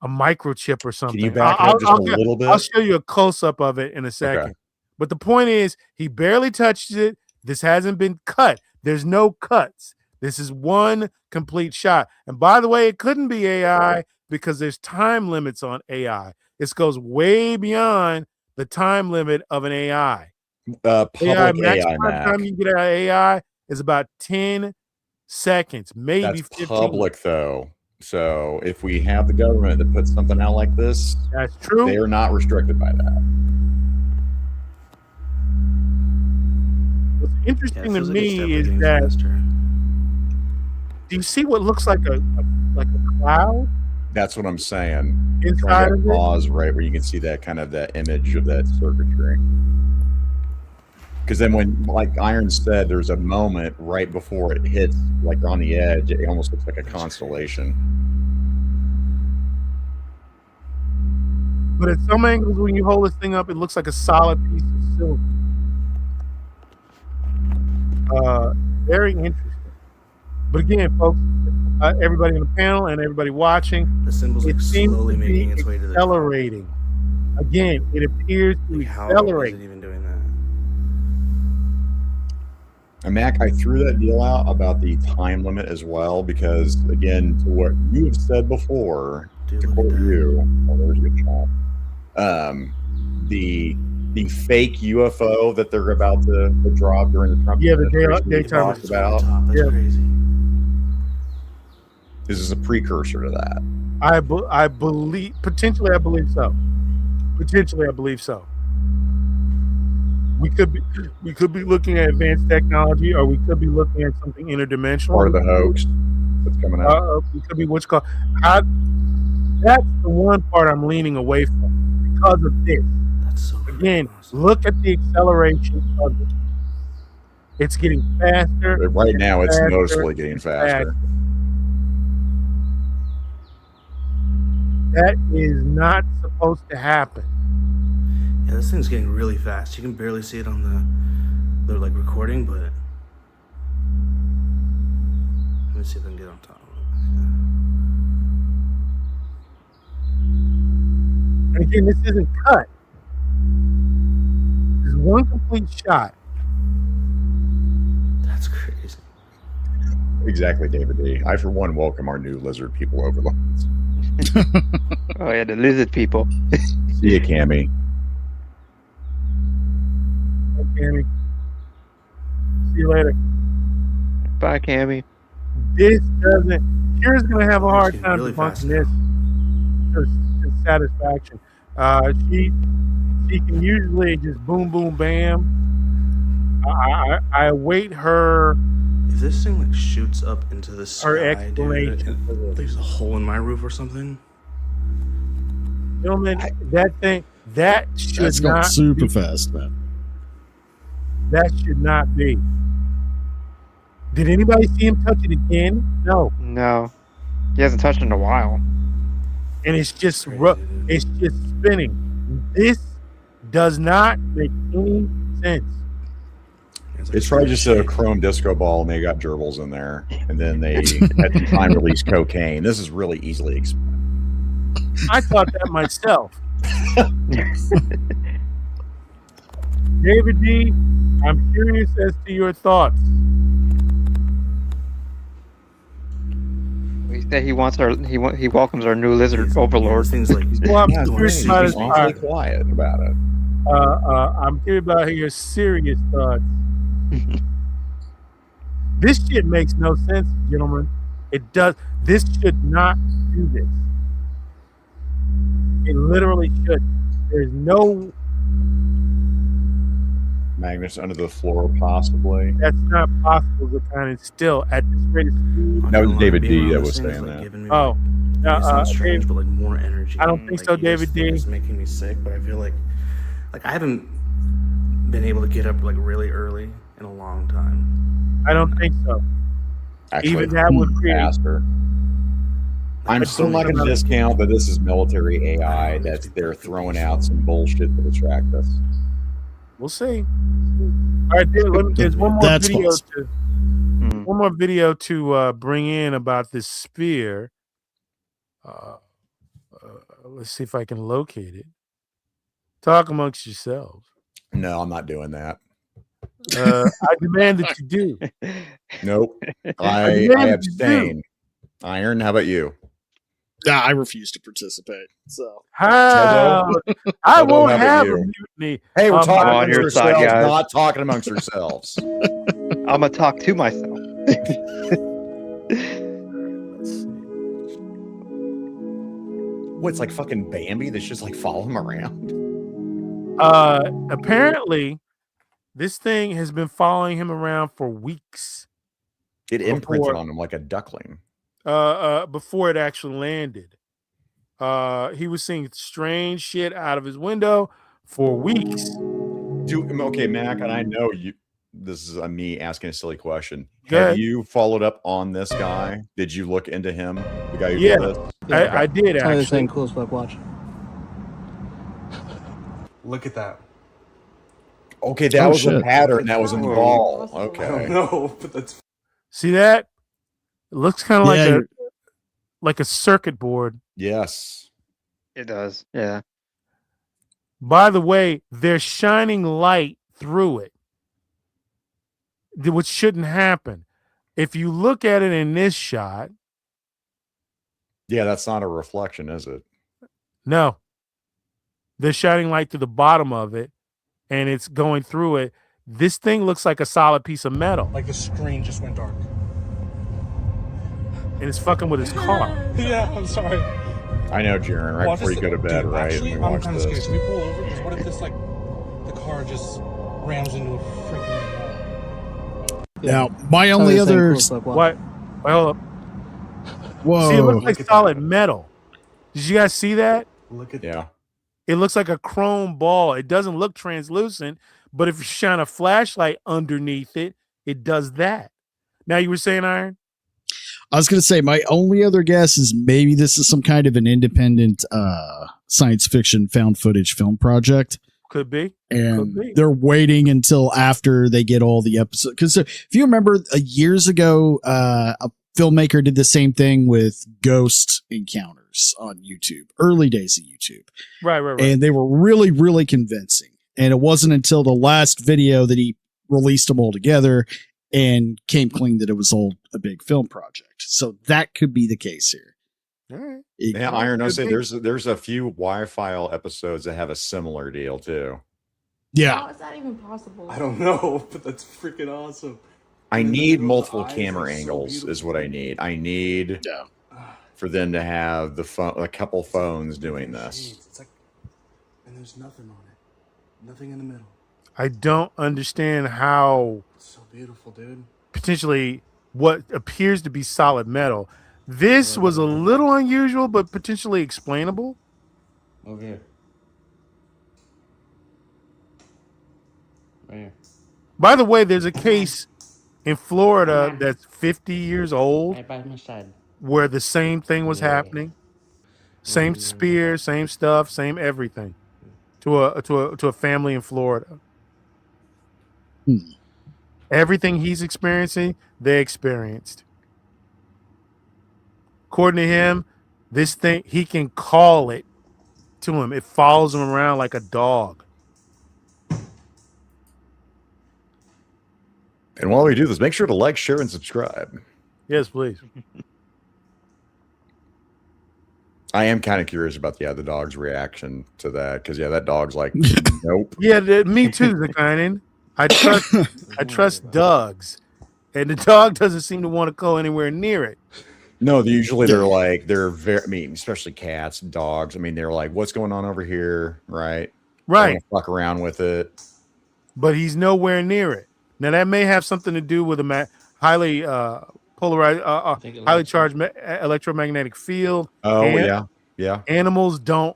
microchip or something. Can you back it up just a little bit? I'll show you a close up of it in a second. But the point is, he barely touched it. This hasn't been cut. There's no cuts. This is one complete shot. And by the way, it couldn't be AI because there's time limits on AI. This goes way beyond the time limit of an AI. Public AI, maximum time you can get out of AI is about 10 seconds, maybe That's 15. public, though. So if we have the government that puts something out like this, That's true. they are not restricted by that. What's Yeah, it interesting to feels like it's me definitely is getting that faster. do you see what looks like a cloud That's what I'm saying. inside Trying of to it? pause right where you can see that kind of that image of that circuitry. Because then when, like Iron said, there's a moment right before it hits, like on the edge, it almost looks like a constellation. But at some angles, when you hold this thing up, it looks like a solid piece of silver. Very interesting. But again, folks, everybody on the panel and everybody watching, The symbol's like it seems slowly to be making its way to the top. accelerating. Again, it appears to Like, how is accelerate. it even doing that? And Mac, I threw that deal out about the time limit as well, because again, to what you have said before, Dude, to look quote at that. you, oh, there's a good shot. The fake UFO that they're about to drop during the Trump Yeah, the administration we daytime talked It's way to the about. top. That's Yeah. crazy. This is a precursor to that. I believe potentially. I believe so. Potentially, I believe so. We could be looking at advanced technology, or we could be looking at something interdimensional. Part of the hoax that's coming out. We could be what's called. That's the one part I'm leaning away from because of this. That's so Again, freaking awesome. look at the acceleration of it. It's getting faster. But right now, it's faster, noticeably getting faster. That is not supposed to happen. Yeah, this thing's getting really fast. You can barely see it on the like recording, but let me see if I can get on top of it. And again, this isn't cut. This is one complete shot. That's crazy. Exactly, David D. I, for one, welcome our new lizard people overlords. Oh yeah, the lizard people. See ya, Cammy. Okay. See you later. Bye, Cammy. This doesn't. Kira's gonna have a hard It's time really fast debunking this to satisfaction. She can usually just boom, boom, bam. I await her If this thing like shoots up into the sky, dude, explanation and for this. there's a hole in my roof or something. Gentlemen, that thing that should That's going not super be. fast, man. That should not be. Did anybody see him touch it again? No. No, he hasn't touched in a while. And it's just Crazy, dude. it's just spinning. This does not make any sense. It's It's probably just a chrome disco ball, and they got gerbils in there, and then they at the time released cocaine. This is really easily explained. I thought that myself. David D, I'm curious as to your thoughts. He said he wants he welcomes our new lizard overlord. Things like Well, I'm Yeah, curious he's about being his awfully heart. quiet about it. I'm curious about your serious thoughts. This shit makes no sense, gentlemen. It does. This should not do this. It literally should. There's no. Magnets under the floor, possibly. That's not possible to kind of still at this rate of speed. That was David D that was saying that. Oh, It's not strange, Dave, but like more energy. I don't and, think like, so, you just David think D. It's making me sick, but I feel like I haven't been able to get up like really early in a long time. I don't think so. Actually, Even that would create. faster. I'm still not going to discount that this is military AI that's they're throwing out some bullshit to distract us. We'll see. All right, there's one more That's video possible. to one more video to bring in about this spear. Let's see if I can locate it. Talk amongst yourselves. No, I'm not doing that. I demand that you do. Nope. I demand that you abstain. Iron, how about you? I refuse to participate. So How? I Hobo, won't how about have a you? mutiny. Hey, we're talking on amongst your ourselves, side, guys. not talking amongst ourselves. I'm gonna talk to myself. Let's see. What's like fucking Bambi that's just like follow him around? Apparently, this thing has been following him around for weeks. It imprinted Before- on him like a duckling. Before it actually landed. He was seeing strange shit out of his window for weeks. Okay, Mac, and I know you. This is me asking a silly question. Go Have ahead. you followed up on this guy? Did you look into him? The guy who Yeah. did this? I did actually. cool as fuck. Watch. Look at that. Okay, that Oh, was a shit. pattern. That was in the ball. I don't Okay. know, but that's See that? It looks kind of Yeah, like a circuit board. Yes. It does. Yeah. By the way, they're shining light through it, which shouldn't happen. If you look at it in this shot, Yeah, that's not a reflection, is it? no, they're shining light through the bottom of it, and it's going through it. This thing looks like a solid piece of metal, Like the screen just went dark. and it's fucking with his car. Yeah, I'm sorry. I know, Jaron, right before you go to bed, Dude, right? Actually, and we I'm watch kind of scared. this. Should we pull over? Because what if this, like, the car just rams into a freaking now my only other. What? Wait, hold up. Whoa. See, it looks like Look at solid that. metal. Did you guys see that? look at Yeah. It looks like a chrome ball. It doesn't look translucent, but if you shine a flashlight underneath it, it does that. Now you were saying, Iron? I was going to say my only other guess is maybe this is some kind of an independent science fiction found footage film project, Could be. and Could be. they're waiting until after they get all the episodes. Because if you remember, years ago, a filmmaker did the same thing with ghost encounters on YouTube, early days of YouTube, Right. and they were really, really convincing. And it wasn't until the last video that he released them all together and came clean that it was all a big film project. So that could be the case here. All right. Yeah, Iron, I Could say be. there's a few Y-File episodes that have a similar deal too. Yeah. How is that even possible? I don't know, but that's freaking awesome. I And then need the multiple eyes camera are so angles is beautiful. what I need. I need Yeah. for them to have the phone, a couple phones doing Shades. this. It's like, and there's nothing on it. Nothing in the middle. I don't understand how It's so beautiful, dude. potentially what appears to be solid metal. This was a little unusual, but potentially explainable. Over here. Right here. By the way, there's a case in Florida that's 50 years old Right by my side. where the same thing was happening. Same spear, same stuff, same everything. To a family in Florida. Everything he's experiencing, they experienced. According to him, this thing, he can call it to him. It follows him around like a dog. And while we do this, make sure to like, share, and subscribe. Yes, please. I am kind of curious about the dog's reaction to that because that dog's like, nope. Yeah, me too, Zakainen. I trust dogs, and the dog doesn't seem to want to go anywhere near it. No, they're very. I mean, especially cats, dogs. I mean, they're like, what's going on over here, right? Right. Fuck around with it. But he's nowhere near it. Now that may have something to do with a highly polarized, highly charged electromagnetic field. Oh, yeah. Animals don't.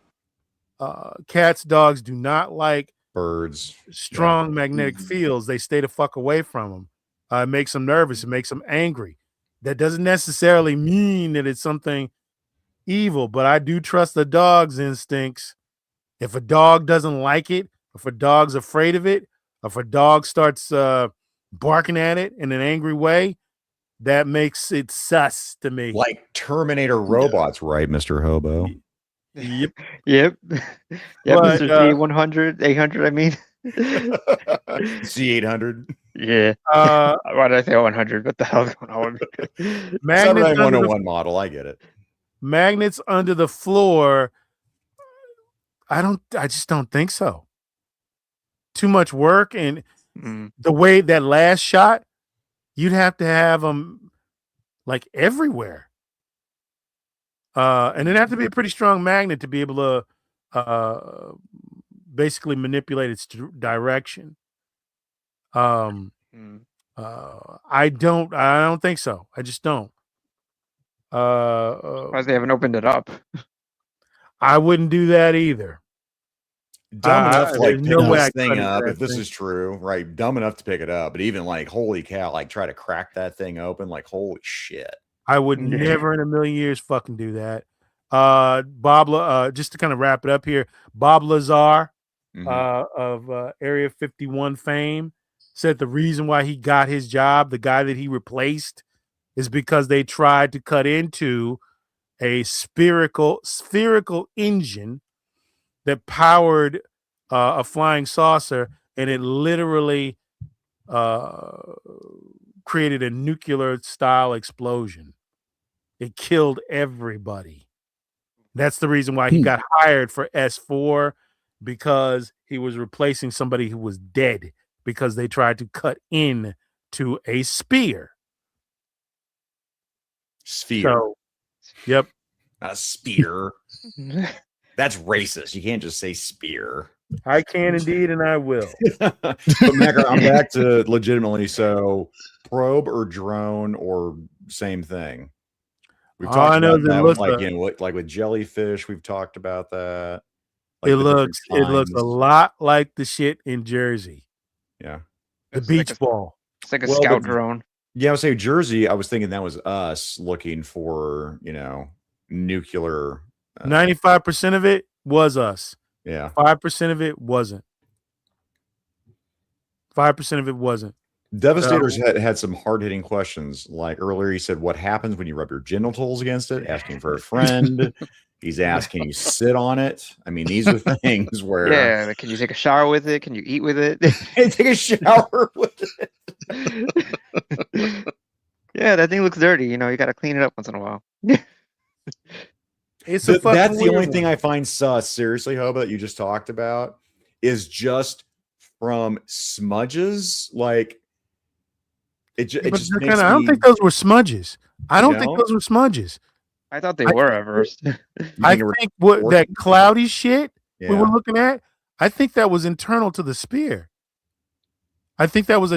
Cats, dogs do not like birds. Strong magnetic fields. They stay the fuck away from them. It makes them nervous. It makes them angry. That doesn't necessarily mean that it's something evil, but I do trust the dog's instincts. If a dog doesn't like it, if a dog's afraid of it, if a dog starts barking at it in an angry way, that makes it sus to me. Like Terminator robots, right, Mr. Hobo? Yep. Yep. But, Mr. Z100, 800, I mean. Z800. Yeah. Why did I say 100? What the hell's going on with me? Magnets 101 model. I get it. Magnets under the floor. I just don't think so. Too much work, and the way that last shot, you'd have to have them like everywhere. And it'd have to be a pretty strong magnet to be able to basically manipulate its direction. I don't think so. I just don't. Surprised they haven't opened it up. I wouldn't do that either. Dumb enough to like pick this thing couldn't up do if this is true, right? Dumb enough to pick it up, but even like, holy cow, like try to crack that thing open, like holy shit. I would never in a million years fucking do that. Bob, just to kind of wrap it up here, Bob Lazar of Area 51 fame said the reason why he got his job, the guy that he replaced, is because they tried to cut into a spherical engine that powered a flying saucer, and it literally created a nuclear style explosion. It killed everybody. That's the reason why he got hired for S4, because he was replacing somebody who was dead because they tried to cut in to a sphere. So, yep. A spear. That's racist. You can't just say spear. I can indeed, and I will. But Macker, I'm back to legitimately. So, probe or drone or same thing? We've talked about that with, like with jellyfish. We've talked about that. Like it looks a lot like the shit in Jersey. Yeah, the beach ball. It's like a scout drone. Yeah, I would say Jersey. I was thinking that was us looking for nuclear. 95% of it was us. Yeah, 5% of it wasn't. 5% of it wasn't. Devastators had some hard-hitting questions. Like earlier, he said, "What happens when you rub your genitals against it?" Asking for a friend. He's asking you sit on it. I mean, these are things where can you take a shower with it? Can you eat with it? Take a shower with it. Yeah, that thing looks dirty. You got to clean it up once in a while. That's the only thing I find sus. Seriously, Hobo, that you just talked about is just from smudges. Like it just makes I don't think those were smudges. I don't think those were smudges. I thought they were at first. I think that cloudy shit we were looking at, I think that was internal to the sphere. I think that was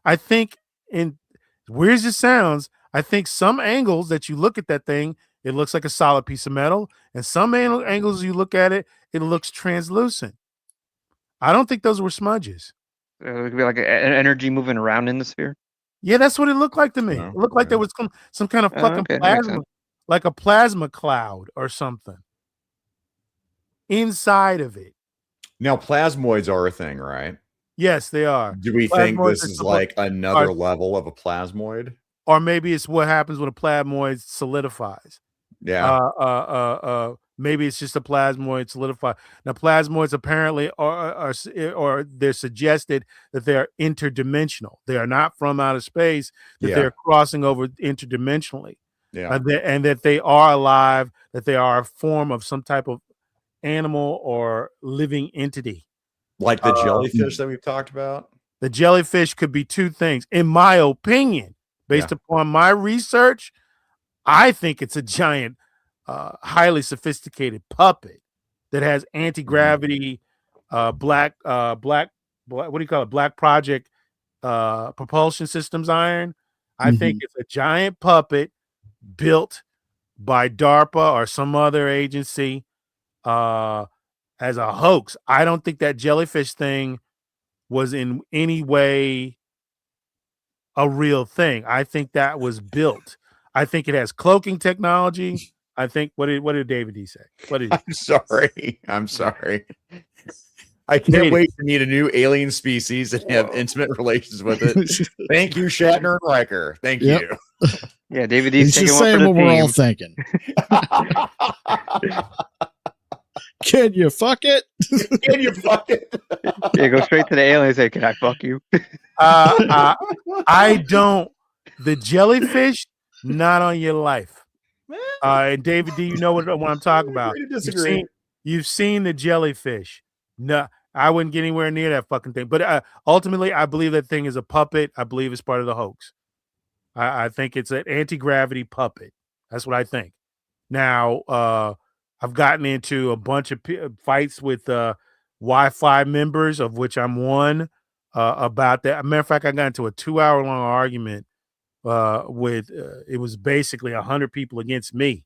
I think, in weird as it sounds, I think some angles that you look at that thing, it looks like a solid piece of metal, and some angles you look at it, it looks translucent. I don't think those were smudges. It could be like an energy moving around in the sphere. Yeah, that's what it looked like to me. It looked like there was some kind of fucking plasma, like a plasma cloud or something inside of it. Now, plasmoids are a thing, right? Yes, they are. Do we think Plasmoids this are is suppo- like are, another level of a plasmoid? or maybe it's what happens when a plasmoid solidifies. Yeah. Maybe it's just a plasmoid solidified. Now, plasmoids apparently or they're suggested that they are interdimensional. They are not from outer space. That Yeah. they're crossing over interdimensionally. Yeah. And that they are alive. That they are a form of some type of animal or living entity. Like the jellyfish that we've talked about. The jellyfish could be two things, in my opinion, based upon my research. I think it's a giant, highly sophisticated puppet that has anti-gravity, black, what do you call it? Black Project propulsion systems iron. I think it's a giant puppet built by DARPA or some other agency as a hoax. I don't think that jellyfish thing was in any way a real thing. I think that was built. I think it has cloaking technology. I think what did David D say? What did I'm sorry. I'm sorry. I can't wait to meet a new alien species and have intimate relations with it. Thank you, Shatner and Riker. Thank you. Yeah, David D's He's taking just one for saying the what we're all team. thinking. Can you fuck it? Can you fuck it? Yeah, go straight to the alien and say, "Can I fuck you?" I don't. The jellyfish, not on your life. And David D, you know what I'm talking about. You've seen the jellyfish. No, I wouldn't get anywhere near that fucking thing. But ultimately, I believe that thing is a puppet. I believe it's part of the hoax. I think it's an anti-gravity puppet. That's what I think. Now, I've gotten into a bunch of fights with Wi-Fi members, of which I'm one, about that. As a matter of fact, I got into a 2-hour-long argument with it was basically 100 people against me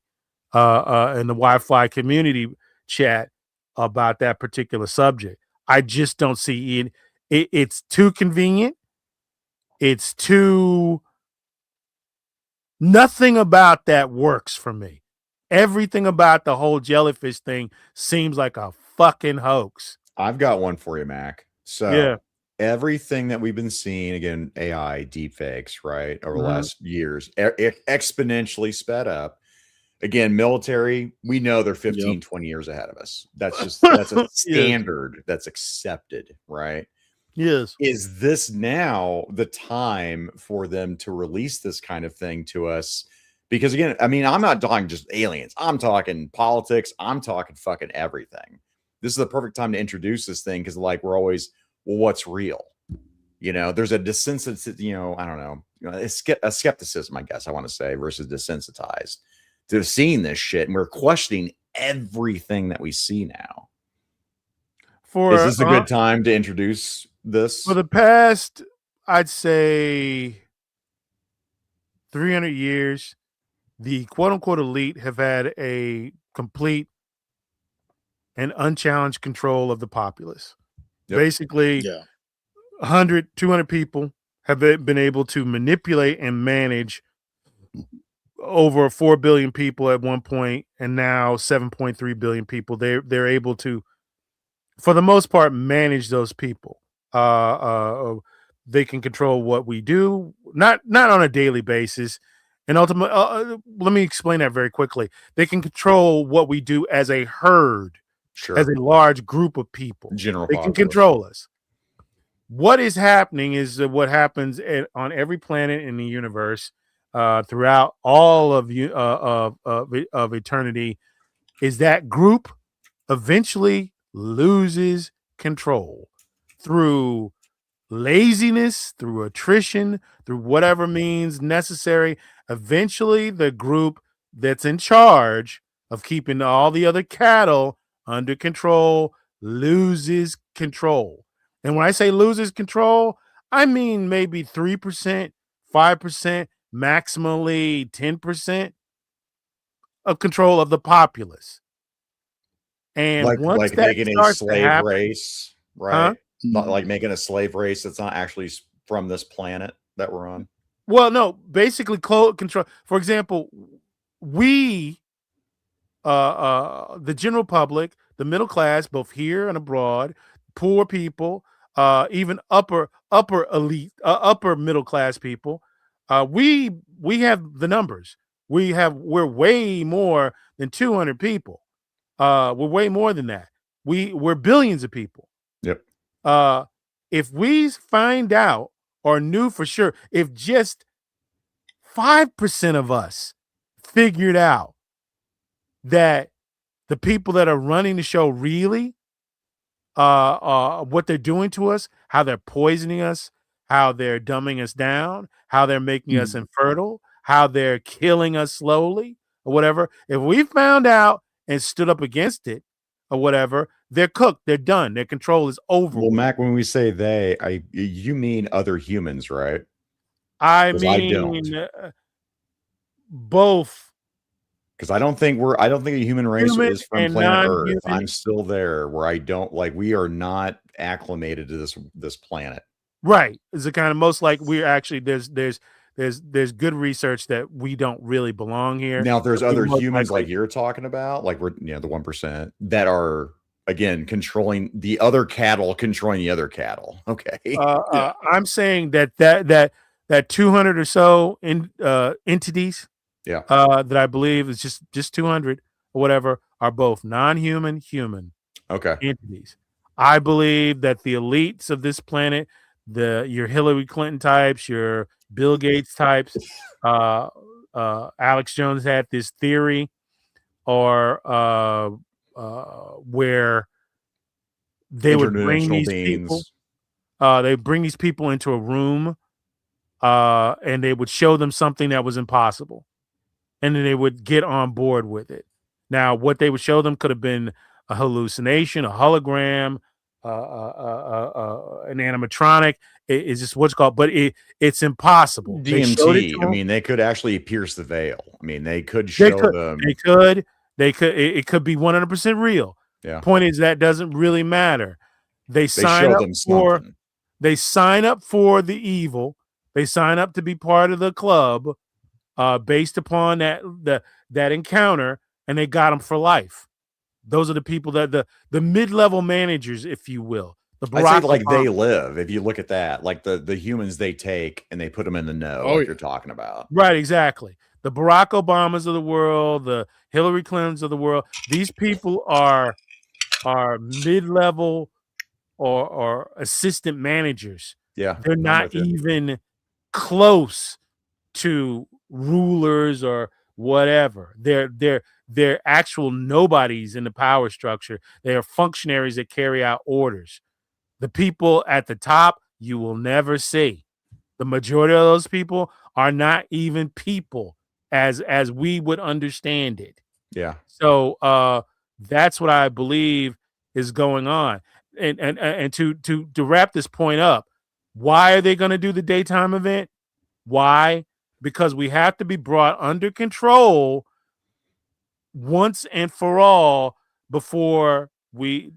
in the Wi-Fi community chat about that particular subject. I just don't see it. It's too convenient. It's too. Nothing about that works for me. Everything about the whole jellyfish thing seems like a fucking hoax. I've got one for you, Mac. So everything that we've been seeing, again, AI deepfakes, right, over the last years, exponentially sped up. Again, military, we know they're 15, 20 years ahead of us. That's a standard that's accepted, right? Yes. Is this now the time for them to release this kind of thing to us? Because again, I mean, I'm not talking just aliens. I'm talking politics. I'm talking fucking everything. This is the perfect time to introduce this thing because, like, we're always, well, what's real? You know, there's a desensitized, I don't know, a skepticism, I guess I want to say, versus desensitized to seeing this shit, and we're questioning everything that we see now. Is this a good time to introduce this? For the past, I'd say 300 years, the quote-unquote elite have had a complete and unchallenged control of the populace. Basically, 100, 200 people have been able to manipulate and manage over 4 billion people at one point, and now 7.3 billion people. They're able to, for the most part, manage those people. They can control what we do, not on a daily basis. And ultimately, let me explain that very quickly. They can control what we do as a herd, as a large group of people. They can control us. What is happening is what happens on every planet in the universe throughout all of eternity is that group eventually loses control through laziness, through attrition, through whatever means necessary. Eventually, the group that's in charge of keeping all the other cattle under control loses control. And when I say loses control, I mean maybe 3%, 5%, maximally 10% of control of the populace. And like once that making a slave race, right? Like making a slave race that's not actually from this planet that we're on. Well, no, basically control. For example, we, the general public, the middle class, both here and abroad, poor people, even upper elite, upper middle class people. We have the numbers. We're way more than 200 people. We're way more than that. We're billions of people. Yep. If we find out or knew for sure, if just 5% of us figured out that the people that are running the show really what they're doing to us, how they're poisoning us, how they're dumbing us down, how they're making us infertile, how they're killing us slowly or whatever. If we found out and stood up against it or whatever, they're cooked, they're done, their control is over. Well, Mac, when we say they, you mean other humans, right? I 'Cause mean, don't. Both. Because I don't think a human race Human is from and planet Earth. non-human. I'm still there where I don't we are not acclimated to this planet. Right. Is the kind of most like we're actually there's good research that we don't really belong here. Now, if there's We're other most humans likely- like you're talking about, like we're the 1% that are again controlling the other cattle, controlling the other cattle. Okay. I'm saying that 200 or so entities, Yeah. that I believe is just 200 or whatever, are both non-human, human Okay. entities. I believe that the elites of this planet, your Hillary Clinton types, your Bill Gates types, Alex Jones had this theory, or where they would bring International these beings. people. They bring these people into a room, and they would show them something that was impossible, and then they would get on board with it. Now, what they would show them could have been a hallucination, a hologram, an animatronic. It's just what's called, but it's impossible. They showed it DMT. to I them. mean, they could actually pierce the veil. I mean, they could They show could. them. They could. It could be 100% real. Yeah. Point is that doesn't really matter. They They sign show up them for. something. They sign up for the evil. They sign up to be part of the club, based upon that encounter, and they got them for life. Those are the people that the mid-level managers, if you will. The I'd say Barack like they Obama- live. If you look at that, like the humans they take and they put them in the know, Oh, like yeah. you're talking about. Right, exactly. The Barack Obamas of the world, the Hillary Clintons of the world. These people are mid-level or assistant managers. Yeah. They're I'm not with you. even close to rulers or whatever. They're actual nobodies in the power structure. They are functionaries that carry out orders. The people at the top you will never see. The majority of those people are not even people as we would understand it. Yeah. So that's what I believe is going on. And to wrap this point up, why are they going to do the daytime event? Why? Because we have to be brought under control once and for all before we,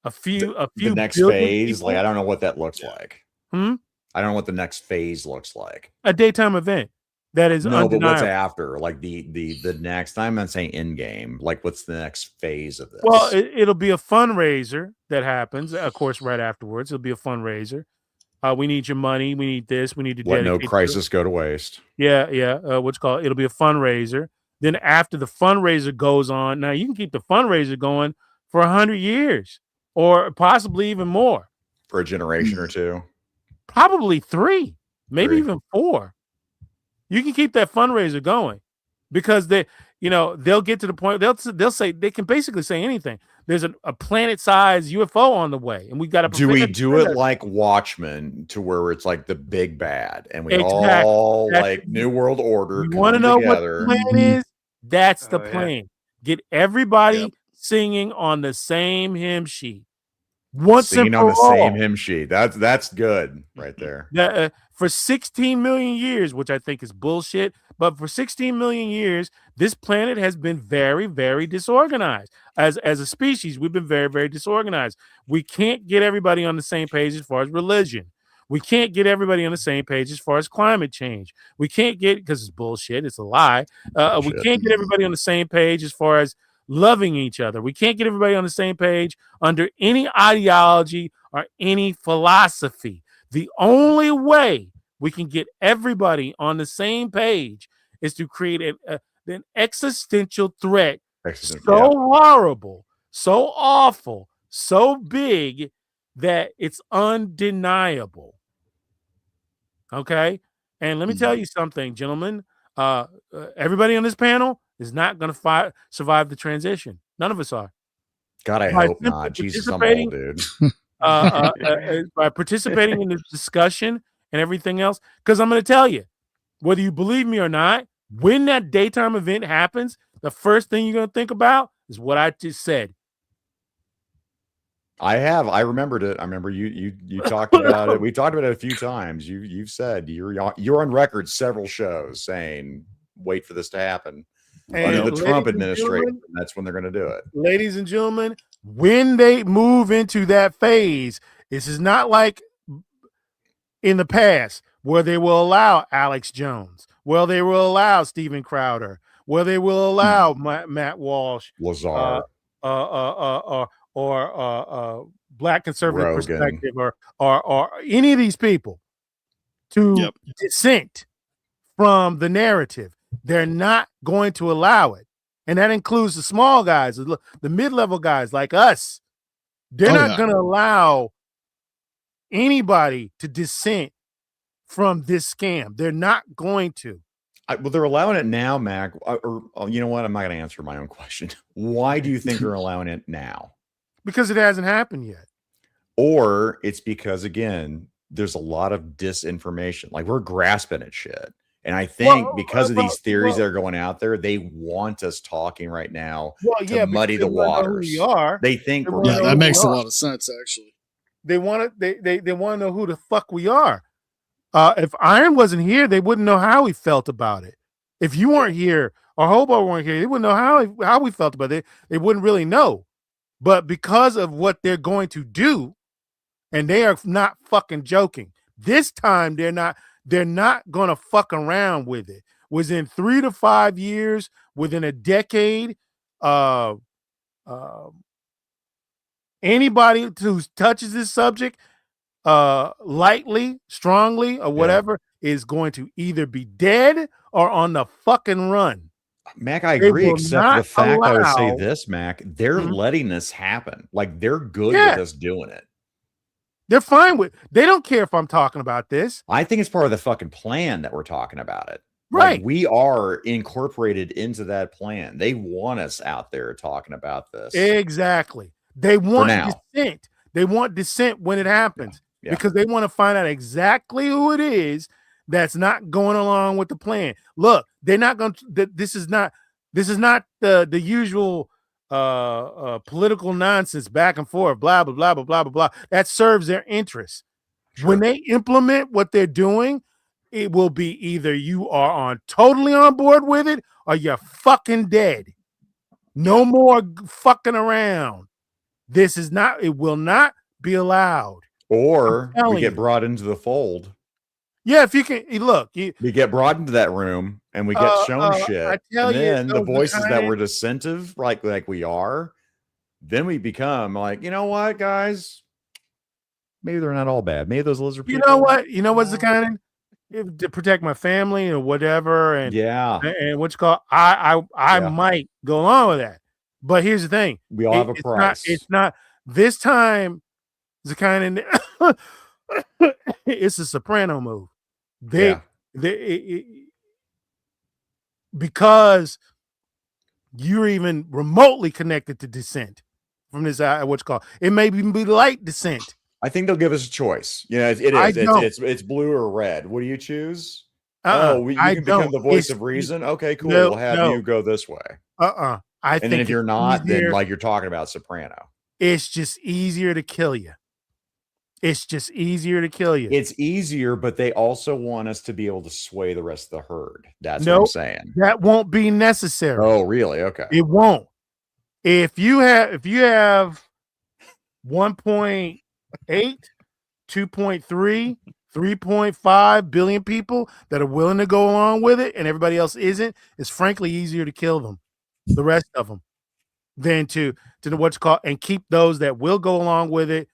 a few The next billion phase, people- like I don't know what that looks like. Hmm? I don't know what the next phase looks like. a daytime event that is No, but what's undeniable. after? Like the next. I'm not saying in game. Like what's the next phase of this? Well, it'll be a fundraiser that happens, of course, right afterwards. It'll be a fundraiser. We need your money. We need this. We need to let no dedicate to- crisis go to waste. Yeah. What's called? It'll be a fundraiser. Then after the fundraiser goes on, now you can keep the fundraiser going for 100 years or possibly even more. For a generation or two. Probably 3, maybe 3. even 4. You can keep that fundraiser going because they'll get to the point they'll say they can basically say anything. There's a planet-sized UFO on the way, and we got to. Do we do it like Watchmen to where it's like the big bad and we Exactly. all That's- like New World Order? You want to know together. what the plan is? That's the Oh, yeah. plan. Get everybody Yep. singing on the same hymn sheet. Once Singing and on for the all. same hymn sheet. That's good right there. For 16 million years, which I think is bullshit, but for 16 million years, this planet has been very, very disorganized. As a species, we've been very, very disorganized. We can't get everybody on the same page as far as religion. We can't get everybody on the same page as far as climate change. We can't get, because it's bullshit, it's a lie. We Bullshit. can't get everybody on the same page as far as loving each other. We can't get everybody on the same page under any ideology or any philosophy. The only way we can get everybody on the same page is to create an existential threat so horrible, so awful, so big that it's undeniable. Okay? And let me tell you something, gentlemen. Everybody on this panel is not going to survive the transition. None of us are. God, I hope not. Jesus, I'm old, dude. By participating in this discussion and everything else, because I'm going to tell you, whether you believe me or not, when that daytime event happens, the first thing you're going to think about is what I just said. I remembered it. I remember you talked about it. We talked about it a few times. You've said you're on record several shows saying wait for this to happen. And under the Trump administration, that's when they're going to do it. Ladies and gentlemen, when they move into that phase, this is not like in the past where they will allow Alex Jones, where they will allow Steven Crowder, where they will allow Matt Walsh, Lazar, or Black Conservative Rogan. Perspective, or any of these people to dissent from the narrative. They're not going to allow it. And that includes the small guys, the mid-level guys like us. They're not going to allow anybody to dissent from this scam. They're not going to. Well, they're allowing it now, Mac. Or you know what? I'm not going to answer my own question. Why do you think they're allowing it now? Because it hasn't happened yet. Or it's because, again, there's a lot of disinformation. Like, we're grasping at shit. And I think because of these theories that are going out there, they want us talking right now to muddy the waters. They think that makes a lot of sense, actually. They want to they want to know who the fuck we are. If Iron wasn't here, they wouldn't know how he felt about it. If you weren't here or Hobo weren't here, they wouldn't know how we felt about it. They wouldn't really know. But because of what they're going to do, and they are not fucking joking. This time they're not going to fuck around with it. Within 3 to 5 years, within a decade, anybody who touches this subject lightly, strongly, or whatever is going to either be dead or on the fucking run. Mac, I agree, except for the fact I would say this, Mac, they're letting this happen. Like, they're good with us doing it. They're fine with. They don't care if I'm talking about this. I think it's part of the fucking plan that we're talking about it. Right. Like, we are incorporated into that plan. They want us out there talking about this. Exactly. They want dissent. They want dissent when it happens because they want to find out exactly who it is that's not going along with the plan. Look, they're not going to. This is not the usual political nonsense back and forth, blah blah blah blah blah blah blah. That serves their interests. Sure. When they implement what they're doing, it will be either you are totally on board with it or you're fucking dead. No more fucking around. This is not. It will not be allowed. Or we get brought into the fold. Yeah, if you can look, we get brought into that room and we get shown shit. And then the voices that were dissentive, like we are, then we become like, you know what, guys? Maybe they're not all bad. Maybe those lizard people. You know what's the kind of to protect my family or whatever, and what's called I might go along with that. But here's the thing: we all have a price. It's not this time. The kind of it's a soprano move. Because you're even remotely connected to dissent from this what's called. It may even be light dissent. I think they'll give us a choice. You know, it is. It's blue or red. What do you choose? You can become the voice of reason. Okay, cool. We'll have you go this way. And then if you're not, then like you're talking about soprano. It's just easier to kill you. It's just easier to kill you. It's easier, but they also want us to be able to sway the rest of the herd. That's what I'm saying. That won't be necessary. Oh, really? Okay. It won't. If you have 1.8, 2.3, 3.5 billion people that are willing to go along with it and everybody else isn't, it's frankly easier to kill them. The rest of them. than to what's called, and keep those that will go along with it.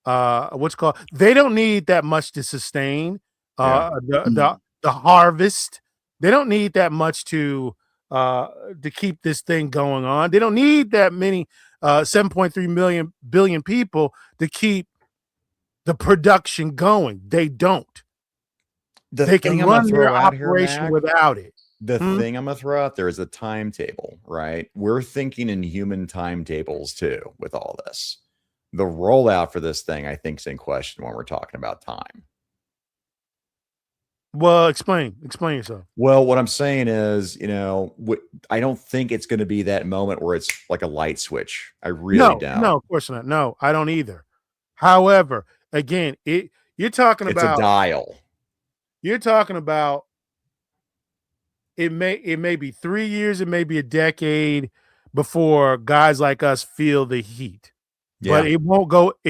What's called, they don't need that much to sustain the harvest. They don't need that much to keep this thing going on. They don't need that many 7.3 billion people to keep the production going. They don't. They can run their operation without it. The thing I'm gonna throw out there is a timetable, right? We're thinking in human timetables too with all this. The rollout for this thing, I think, is in question when we're talking about time. Well, explain yourself. Well, what I'm saying is, I don't think it's going to be that moment where it's like a light switch. I really don't. No, of course not. No, I don't either. However, again, you're talking It's about a dial. You're talking about it may be 3 years, it may be a decade before guys like us feel the heat. Yeah. But it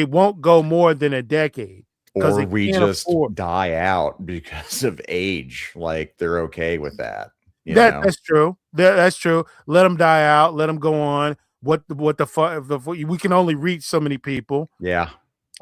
won't go more than a decade. Or we just die out because of age. Like they're okay with that. That's true. That's true. Let them die out. Let them go on. What the fuck? We can only reach so many people. Yeah.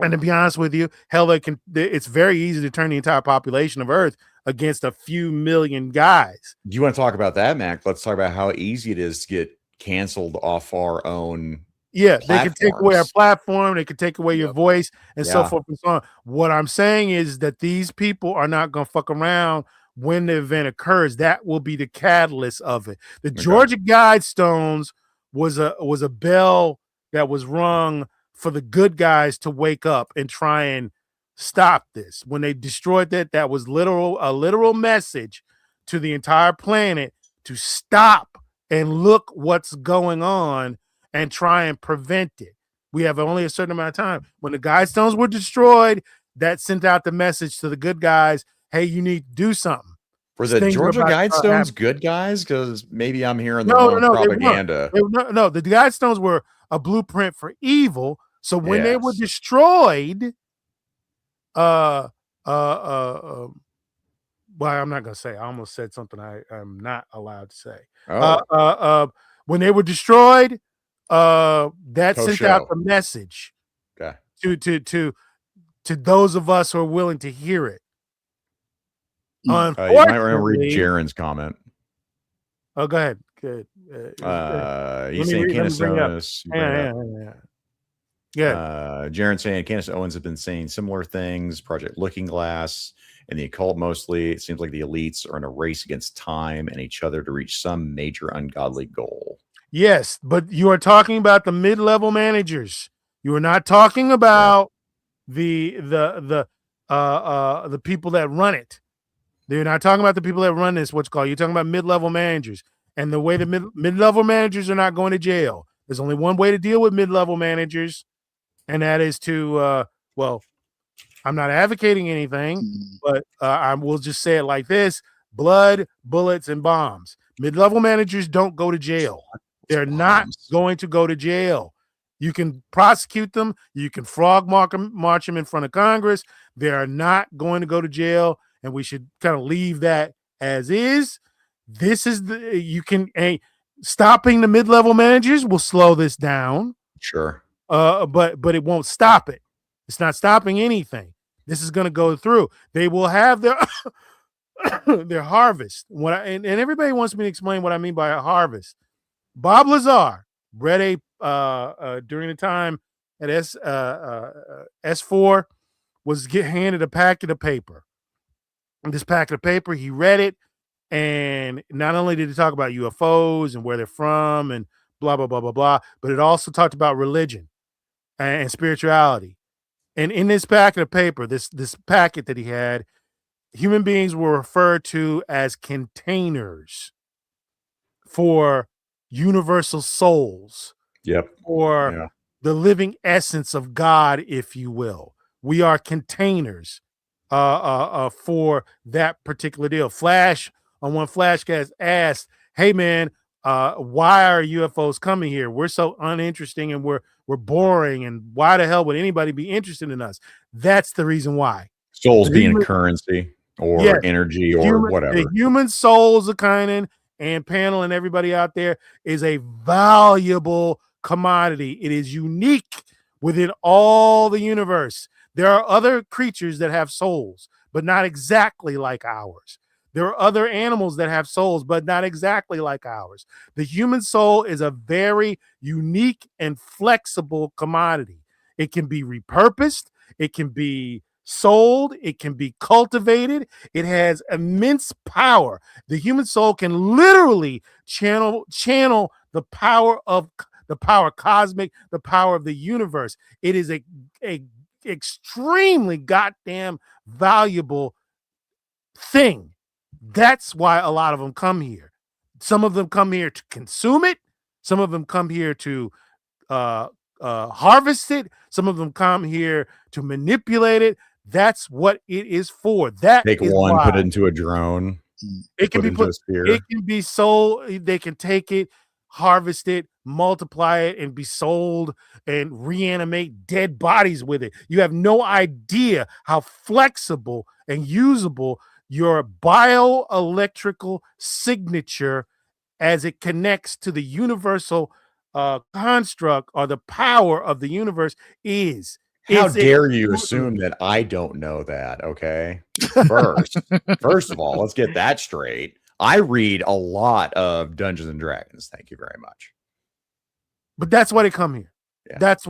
And to be honest with you, hell, it's very easy to turn the entire population of Earth against a few million guys. Do you want to talk about that, Mac? Let's talk about how easy it is to get canceled off our own. Yeah, they can take away our platform, they can take away your voice, and so forth and so on. What I'm saying is that these people are not going to fuck around when the event occurs. That will be the catalyst of it. The Georgia Guidestones was a bell that was rung for the good guys to wake up and try and stop this. When they destroyed that was a literal message to the entire planet to stop and look what's going on and try and prevent it. We have only a certain amount of time. When the Guidestones were destroyed, that sent out the message to the good guys, hey, you need to do something. Were the Georgia Guidestones good guys? Because maybe I'm hearing the wrong propaganda. No, the Guidestones were a blueprint for evil. So when they were destroyed, well, I'm not gonna say. I almost said something I'm not allowed to say. When they were destroyed, that sent out the message to those of us who are willing to hear it. You might want to read Jaron's comment. Oh, go ahead. Good. He's saying Candace Owens. Jaron saying Candace Owens has been saying similar things. Project Looking Glass and the occult mostly. It seems like the elites are in a race against time and each other to reach some major ungodly goal. Yes, but you are talking about the mid-level managers. You are not talking about the people that run it. They're not talking about the people that run this. What's called. You're talking about mid-level managers, and the way the mid-level managers are not going to jail. There's only one way to deal with mid-level managers, and that is to I'm not advocating anything, but I will just say it like this: blood, bullets, and bombs. Mid-level managers don't go to jail. They're not going to go to jail. You can prosecute them. You can march them in front of Congress. They are not going to go to jail, and we should kind of leave that as is. This is stopping the mid-level managers will slow this down. Sure. But it won't stop it. It's not stopping anything. This is going to go through. They will have their their harvest. And everybody wants me to explain what I mean by a harvest. Bob Lazar read during the time at S4 was handed a packet of paper. And this packet of paper, he read it, and not only did it talk about UFOs and where they're from and blah blah blah blah blah, but it also talked about religion and spirituality. And in this packet of paper, this packet that he had, human beings were referred to as containers for universal souls. Or the living essence of God, if you will. We are containers for that particular deal. Flash on one Flashcast asked, "Hey man, why are UFOs coming here? We're so uninteresting and we're boring, and why the hell would anybody be interested in us?" That's the reason why. Souls being a currency or energy or whatever. The human souls of Kynan and Panel and everybody out there is a valuable commodity. It is unique within all the universe. There are other creatures that have souls, but not exactly like ours. There are other animals that have souls, but not exactly like ours. The human soul is a very unique and flexible commodity. It can be repurposed, it can be sold, it can be cultivated. It has immense power. The human soul can literally channel the power of the power cosmic, the power of the universe. It is a extremely goddamn valuable thing. That's why a lot of them come here. Some of them come here to consume it. Some of them come here to harvest it. Some of them come here to manipulate it. That's what it is for. That Take is one, why. put it into a drone. It can put be into a put. sphere. It can be sold. They can take it, harvest it, multiply it, and be sold and reanimate dead bodies with it. You have no idea how flexible and usable your bioelectrical signature as it connects to the universal construct or the power of the universe is. How It's dare you extraordinary. assume that I don't know that? Okay. First of all, let's get that straight. I read a lot of Dungeons and Dragons. Thank you very much. But that's why they come here. Yeah. That's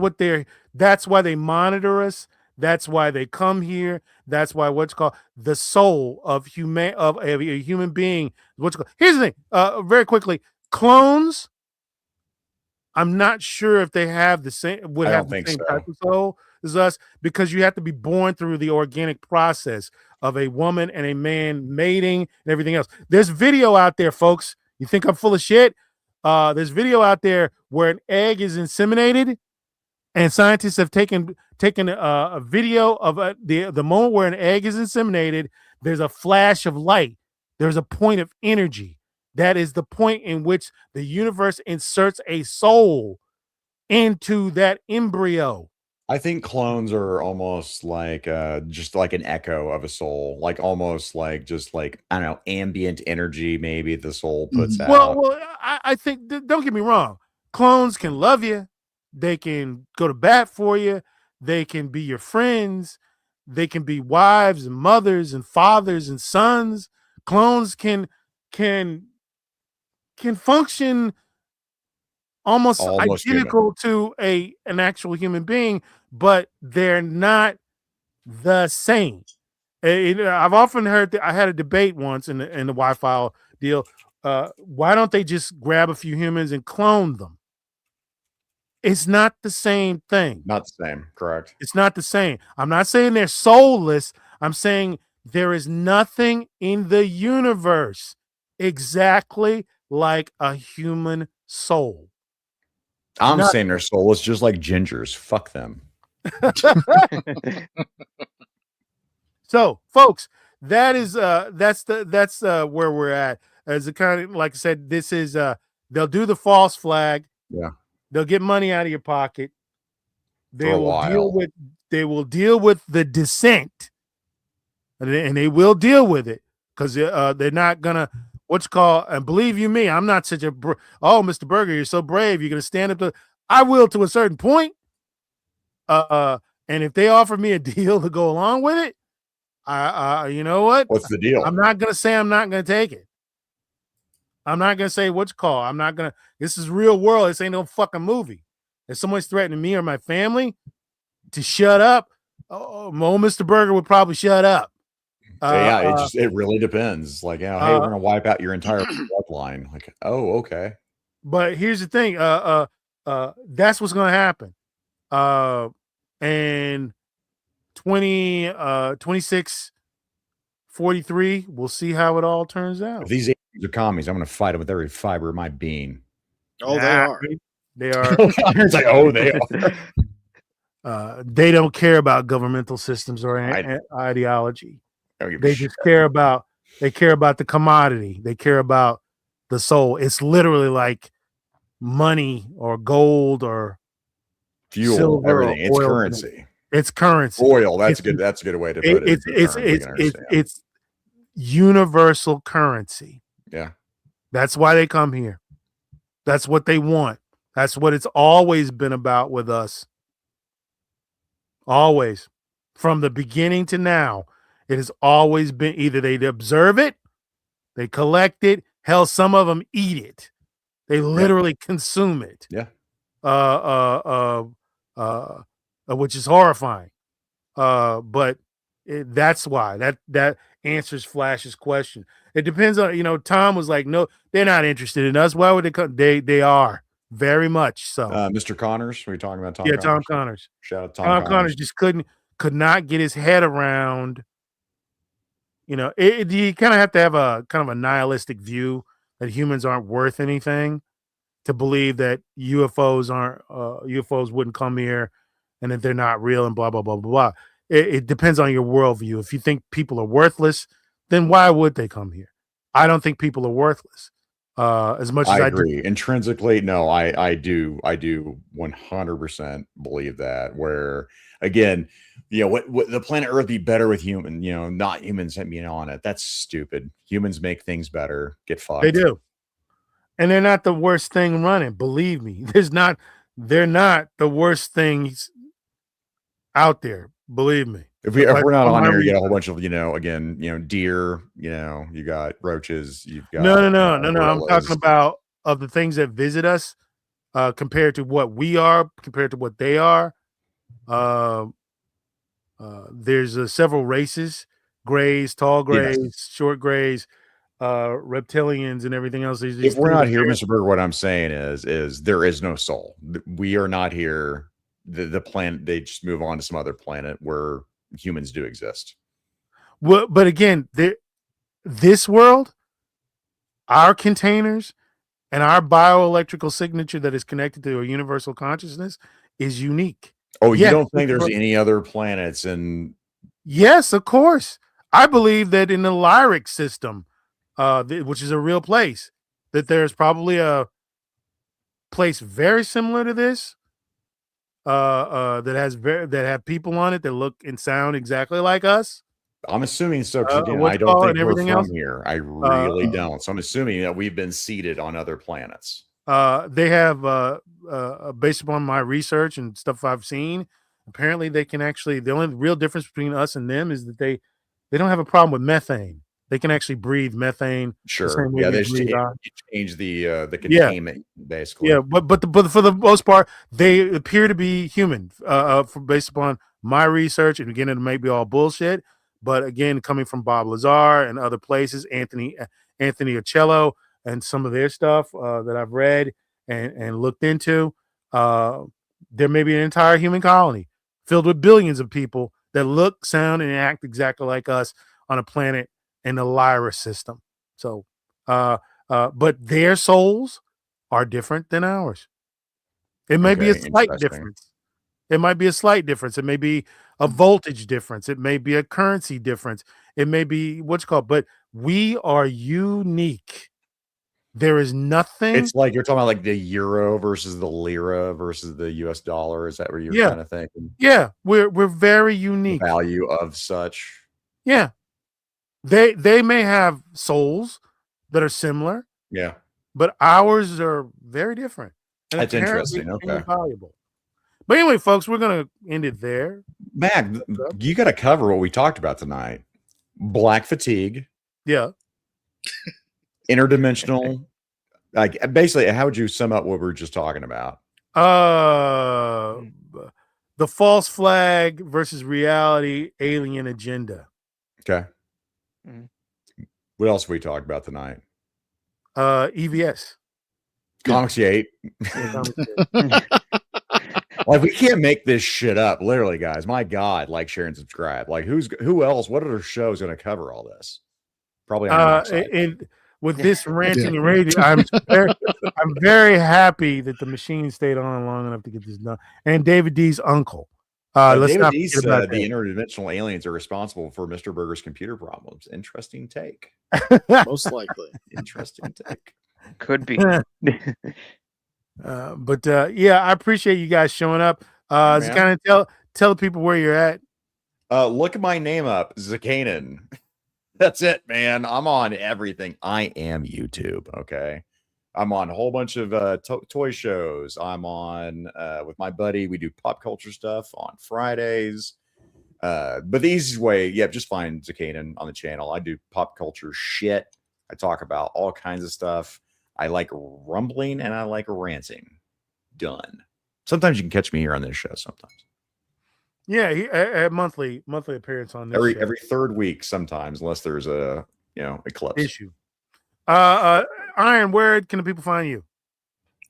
why they monitor us. That's why they come here. That's why what's called the soul of a human being. What's called. Here's the thing. Very quickly, clones. I'm not sure if they have the same I don't think so. type of soul as us, because you have to be born through the organic process of a woman and a man mating and everything else. There's video out there, folks. You think I'm full of shit? There's video out there where an egg is inseminated, and scientists have taken a video of the moment where an egg is inseminated. There's a flash of light. There's a point of energy. That is the point in which the universe inserts a soul into that embryo. I think clones are almost like just like an echo of a soul, like almost like just like, I don't know, ambient energy maybe the soul puts out. Well, I think, don't get me wrong, clones can love you, they can go to bat for you, they can be your friends, they can be wives and mothers and fathers and sons. Clones can function almost identical to an actual human being, but they're not the same. I've often heard that. I had a debate once in the Wi-Fi deal. Why don't they just grab a few humans and clone them? It's not the same thing. Not the same, correct? It's not the same. I'm not saying they're soulless. I'm saying there is nothing in the universe exactly like a human soul. I'm saying they're soulless, just like gingers. Fuck them. So, folks, that's where we're at. As a kind of, like I said, this is they'll do the false flag. Yeah. They'll get money out of your pocket. They For a will while. deal with the dissent, and they will deal with it, because they're not gonna what's called. And believe you me, I'm not such a Mr. Berger, you're so brave. You're gonna stand up to. I will, to a certain point. And if they offer me a deal to go along with it, you know what? What's the deal? I'm not gonna say I'm not gonna take it. I'm not gonna say what's called. I'm not gonna. This is real world. This ain't no fucking movie. If someone's threatening me or my family to shut up, Mr. Berger would probably shut up. It really depends. Like, hey, we're gonna wipe out your entire bloodline. Like, oh, okay. But here's the thing. That's what's gonna happen. And 2643, we'll see how it all turns out. If these aliens are commies, I'm gonna fight them with every fiber of my being. Oh, they are. They are. It's like, oh, they are. They don't care about governmental systems or ideology. They just care about the commodity. They care about the soul. It's literally like money or gold or fuel, silver, everything. It's oil. currency. It's currency. Oil. That's good. That's a good way to put it. It's universal currency. Yeah. That's why they come here. That's what they want. That's what it's always been about with us. Always. From the beginning to now, it has always been either they observe it, they collect it, hell, some of them eat it. They literally consume it. Yeah. Which is horrifying. But that's why that answers Flash's question. It depends on, Tom was like, no, they're not interested in us. Why would they come? They are very much so. Mr. Connors, were you talking about Tom? Yeah, Connors? Tom Connors. Shout out Tom Connors just could not get his head around. You kind of have to have a kind of a nihilistic view that humans aren't worth anything to believe that UFOs wouldn't come here and that they're not real and blah blah blah blah blah. It depends on your worldview. If you think people are worthless, then why would they come here? I don't think people are worthless. As much as I agree. Intrinsically, no, I do 100% believe that. Where again, what the planet Earth be better with human, not humans being on it. That's stupid. Humans make things better. Get fucked. They do. And they're not the worst thing running. Believe me, they're not the worst things out there. Believe me. If we're not on here, you get a whole bunch of, deer, you got roaches, you've got no. I'm talking about of the things that visit us, compared to what we are, compared to what they are. There's several races: grays, tall grays, short grays, reptilians, and everything else. If we're not here, Mr. Berger, what I'm saying is there is no soul. We are not here. The planet, they just move on to some other planet where humans do exist. Well, but again, this world, our containers and our bioelectrical signature that is connected to a universal consciousness is unique. Oh, you don't think there's any other planets? And yes, of course. I believe that in the Lyric system, which is a real place, that there's probably a place very similar to this. That have people on it that look and sound exactly like us. I'm assuming so. Again, I don't think we're from here. I really don't. So I'm assuming that we've been seeded on other planets. They have, based upon my research and stuff I've seen, apparently they can actually. The only real difference between us and them is that they don't have a problem with methane. They can actually breathe methane. Sure. Yeah, they change the containment basically. Yeah, but for the most part, they appear to be human. Based upon my research, and again, it may be all bullshit. But again, coming from Bob Lazar and other places, Anthony Ocello, and some of their stuff that I've read and looked into, there may be an entire human colony filled with billions of people that look, sound, and act exactly like us on a planet in the Lyra system. So, but their souls are different than ours. It may be a slight difference. It might be a slight difference. It may be a voltage difference. It may be a currency difference. It may be but we are unique. There is nothing. It's like you're talking about like the euro versus the lira versus the US dollar. Is that what you're kind of thinking? Yeah, we're very unique. The value of such. Yeah. They may have souls that are similar. Yeah. But ours are very different. And that's interesting. Okay. Valuable. But anyway, folks, we're going to end it there. Mag, you got to cover what we talked about tonight. Black fatigue. Yeah. Interdimensional. Like basically, how would you sum up what we were just talking about? The false flag versus reality alien agenda. Okay. What else we talked about tonight? EVS. Comicsgate. Like we can't make this shit up, literally, guys. My God, like, share, and subscribe. Like, who else? What other shows going to cover all this? Probably. And with this ranting and raving, I'm very happy that the machine stayed on long enough to get this done. And David D's uncle. David D said the interdimensional aliens are responsible for Mr. Berger's computer problems. Interesting take. Most likely. Interesting take. Could be. But I appreciate you guys showing up. Just kind of tell people where you're at. Look at my name up, Zakanan. That's it, man. I'm on everything. I am YouTube. Okay. I'm on a whole bunch of toy shows. I'm on with my buddy. We do pop culture stuff on Fridays. But the easiest way, just find Zakanan on the channel. I do pop culture shit. I talk about all kinds of stuff. I like rumbling and I like ranting. Done. Sometimes you can catch me here on this show. Sometimes. Yeah, a monthly appearance on this show. Every third week, sometimes, unless there's a eclipse issue. Iron, where can the people find you?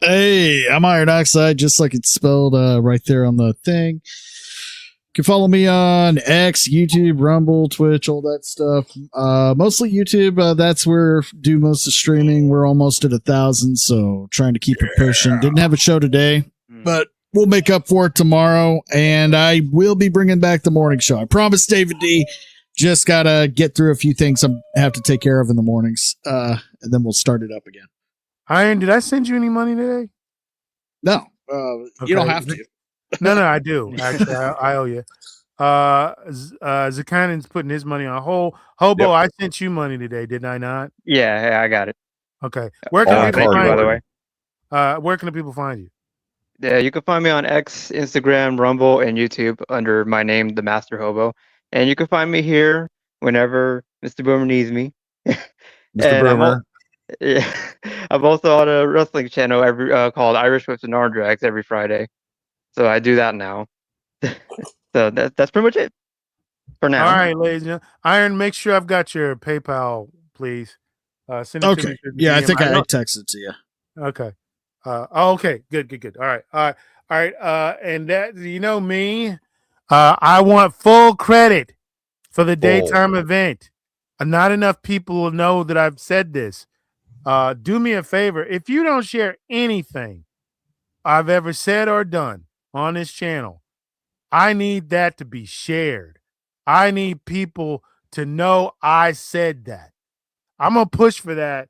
Hey, I'm Iron Oxide, just like it's spelled right there on the thing. You can follow me on X, YouTube, Rumble, Twitch, all that stuff. Mostly YouTube. That's where I do most of streaming. We're almost at 1,000, so trying to keep it pushing. Didn't have a show today, but we'll make up for it tomorrow. And I will be bringing back the morning show. I promise, David D. Just gotta get through a few things I have to take care of in the mornings, and then we'll start it up again. Iron, did I send you any money today? No, you don't have to. No, I do. Actually, I owe you. Zakanan's putting his money on hold. Hobo, I sent you money today, didn't I not? Yeah, I got it. Okay. Where can people find by the you? way. Where can the people find you? Yeah, you can find me on X, Instagram, Rumble, and YouTube under my name, The Master Hobo. And you can find me here whenever Mr. Boomer needs me. Mr. Boomer. I'm also on a wrestling channel called Irish Whips and Arm Drags every Friday. So I do that now. So that's pretty much it for now. All right, ladies and gentlemen. Iron, make sure I've got your PayPal, please. Send it to me. Yeah, I think I texted to you. Okay. Okay. Good. All right. And that, you know me, I want full credit for the daytime event. Not enough people will know that I've said this. Do me a favor. If you don't share anything I've ever said or done on this channel, I need that to be shared. I need people to know I said that. I'm going to push for that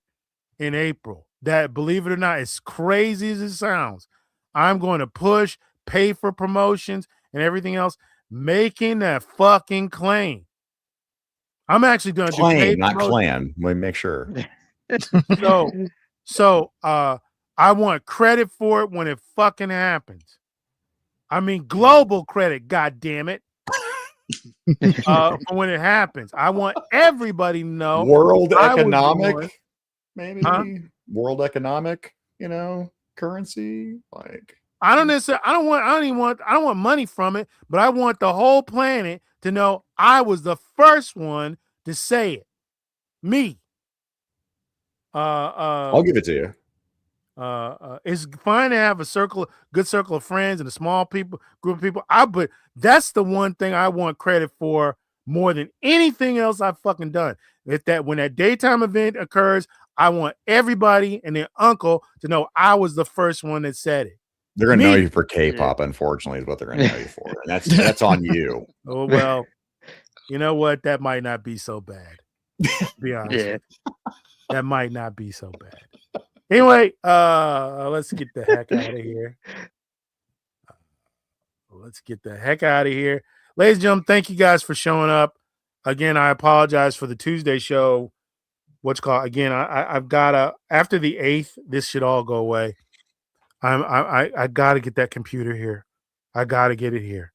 in April. That, believe it or not, as crazy as it sounds, I'm going to push, pay for promotions and everything else, making that fucking claim. I'm actually going to claim, not clan. Let me make sure. So I want credit for it when it fucking happens. I mean, global credit, God damn it. When it happens, I want everybody to know. World economic, maybe. Huh? World economic, currency. Like I don't want money from it, but I want the whole planet to know I was the first one to say it. Me. I'll give it to you. It's fine to have a good circle of friends and a small group of people. But that's the one thing I want credit for more than anything else I've fucking done. When that daytime event occurs, I want everybody and their uncle to know I was the first one that said it. They're gonna know you for K-pop, unfortunately, is what they're gonna know you for, and that's on you. Oh well, you know what? That might not be so bad. To be honest, that might not be so bad. Anyway, let's get the heck out of here. Ladies and gentlemen, thank you guys for showing up. Again, I apologize for the Tuesday show. Again, I've got after the 8th, this should all go away. I gotta get that computer here. I gotta get it here.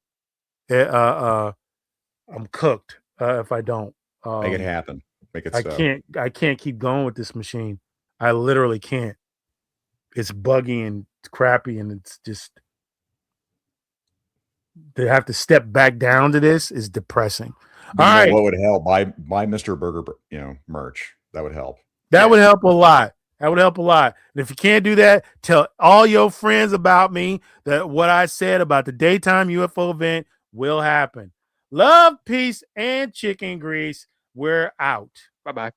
I'm cooked if I don't. Make it happen. Make it so. I can't keep going with this machine. I literally can't. It's buggy and crappy, and it's just to have to step back down to this is depressing. All right. What would help? Buy Mr. Burger, merch. That would help. That would help a lot. And if you can't do that, tell all your friends about me, that what I said about the daytime UFO event will happen. Love, peace, and chicken grease. We're out. Bye-bye.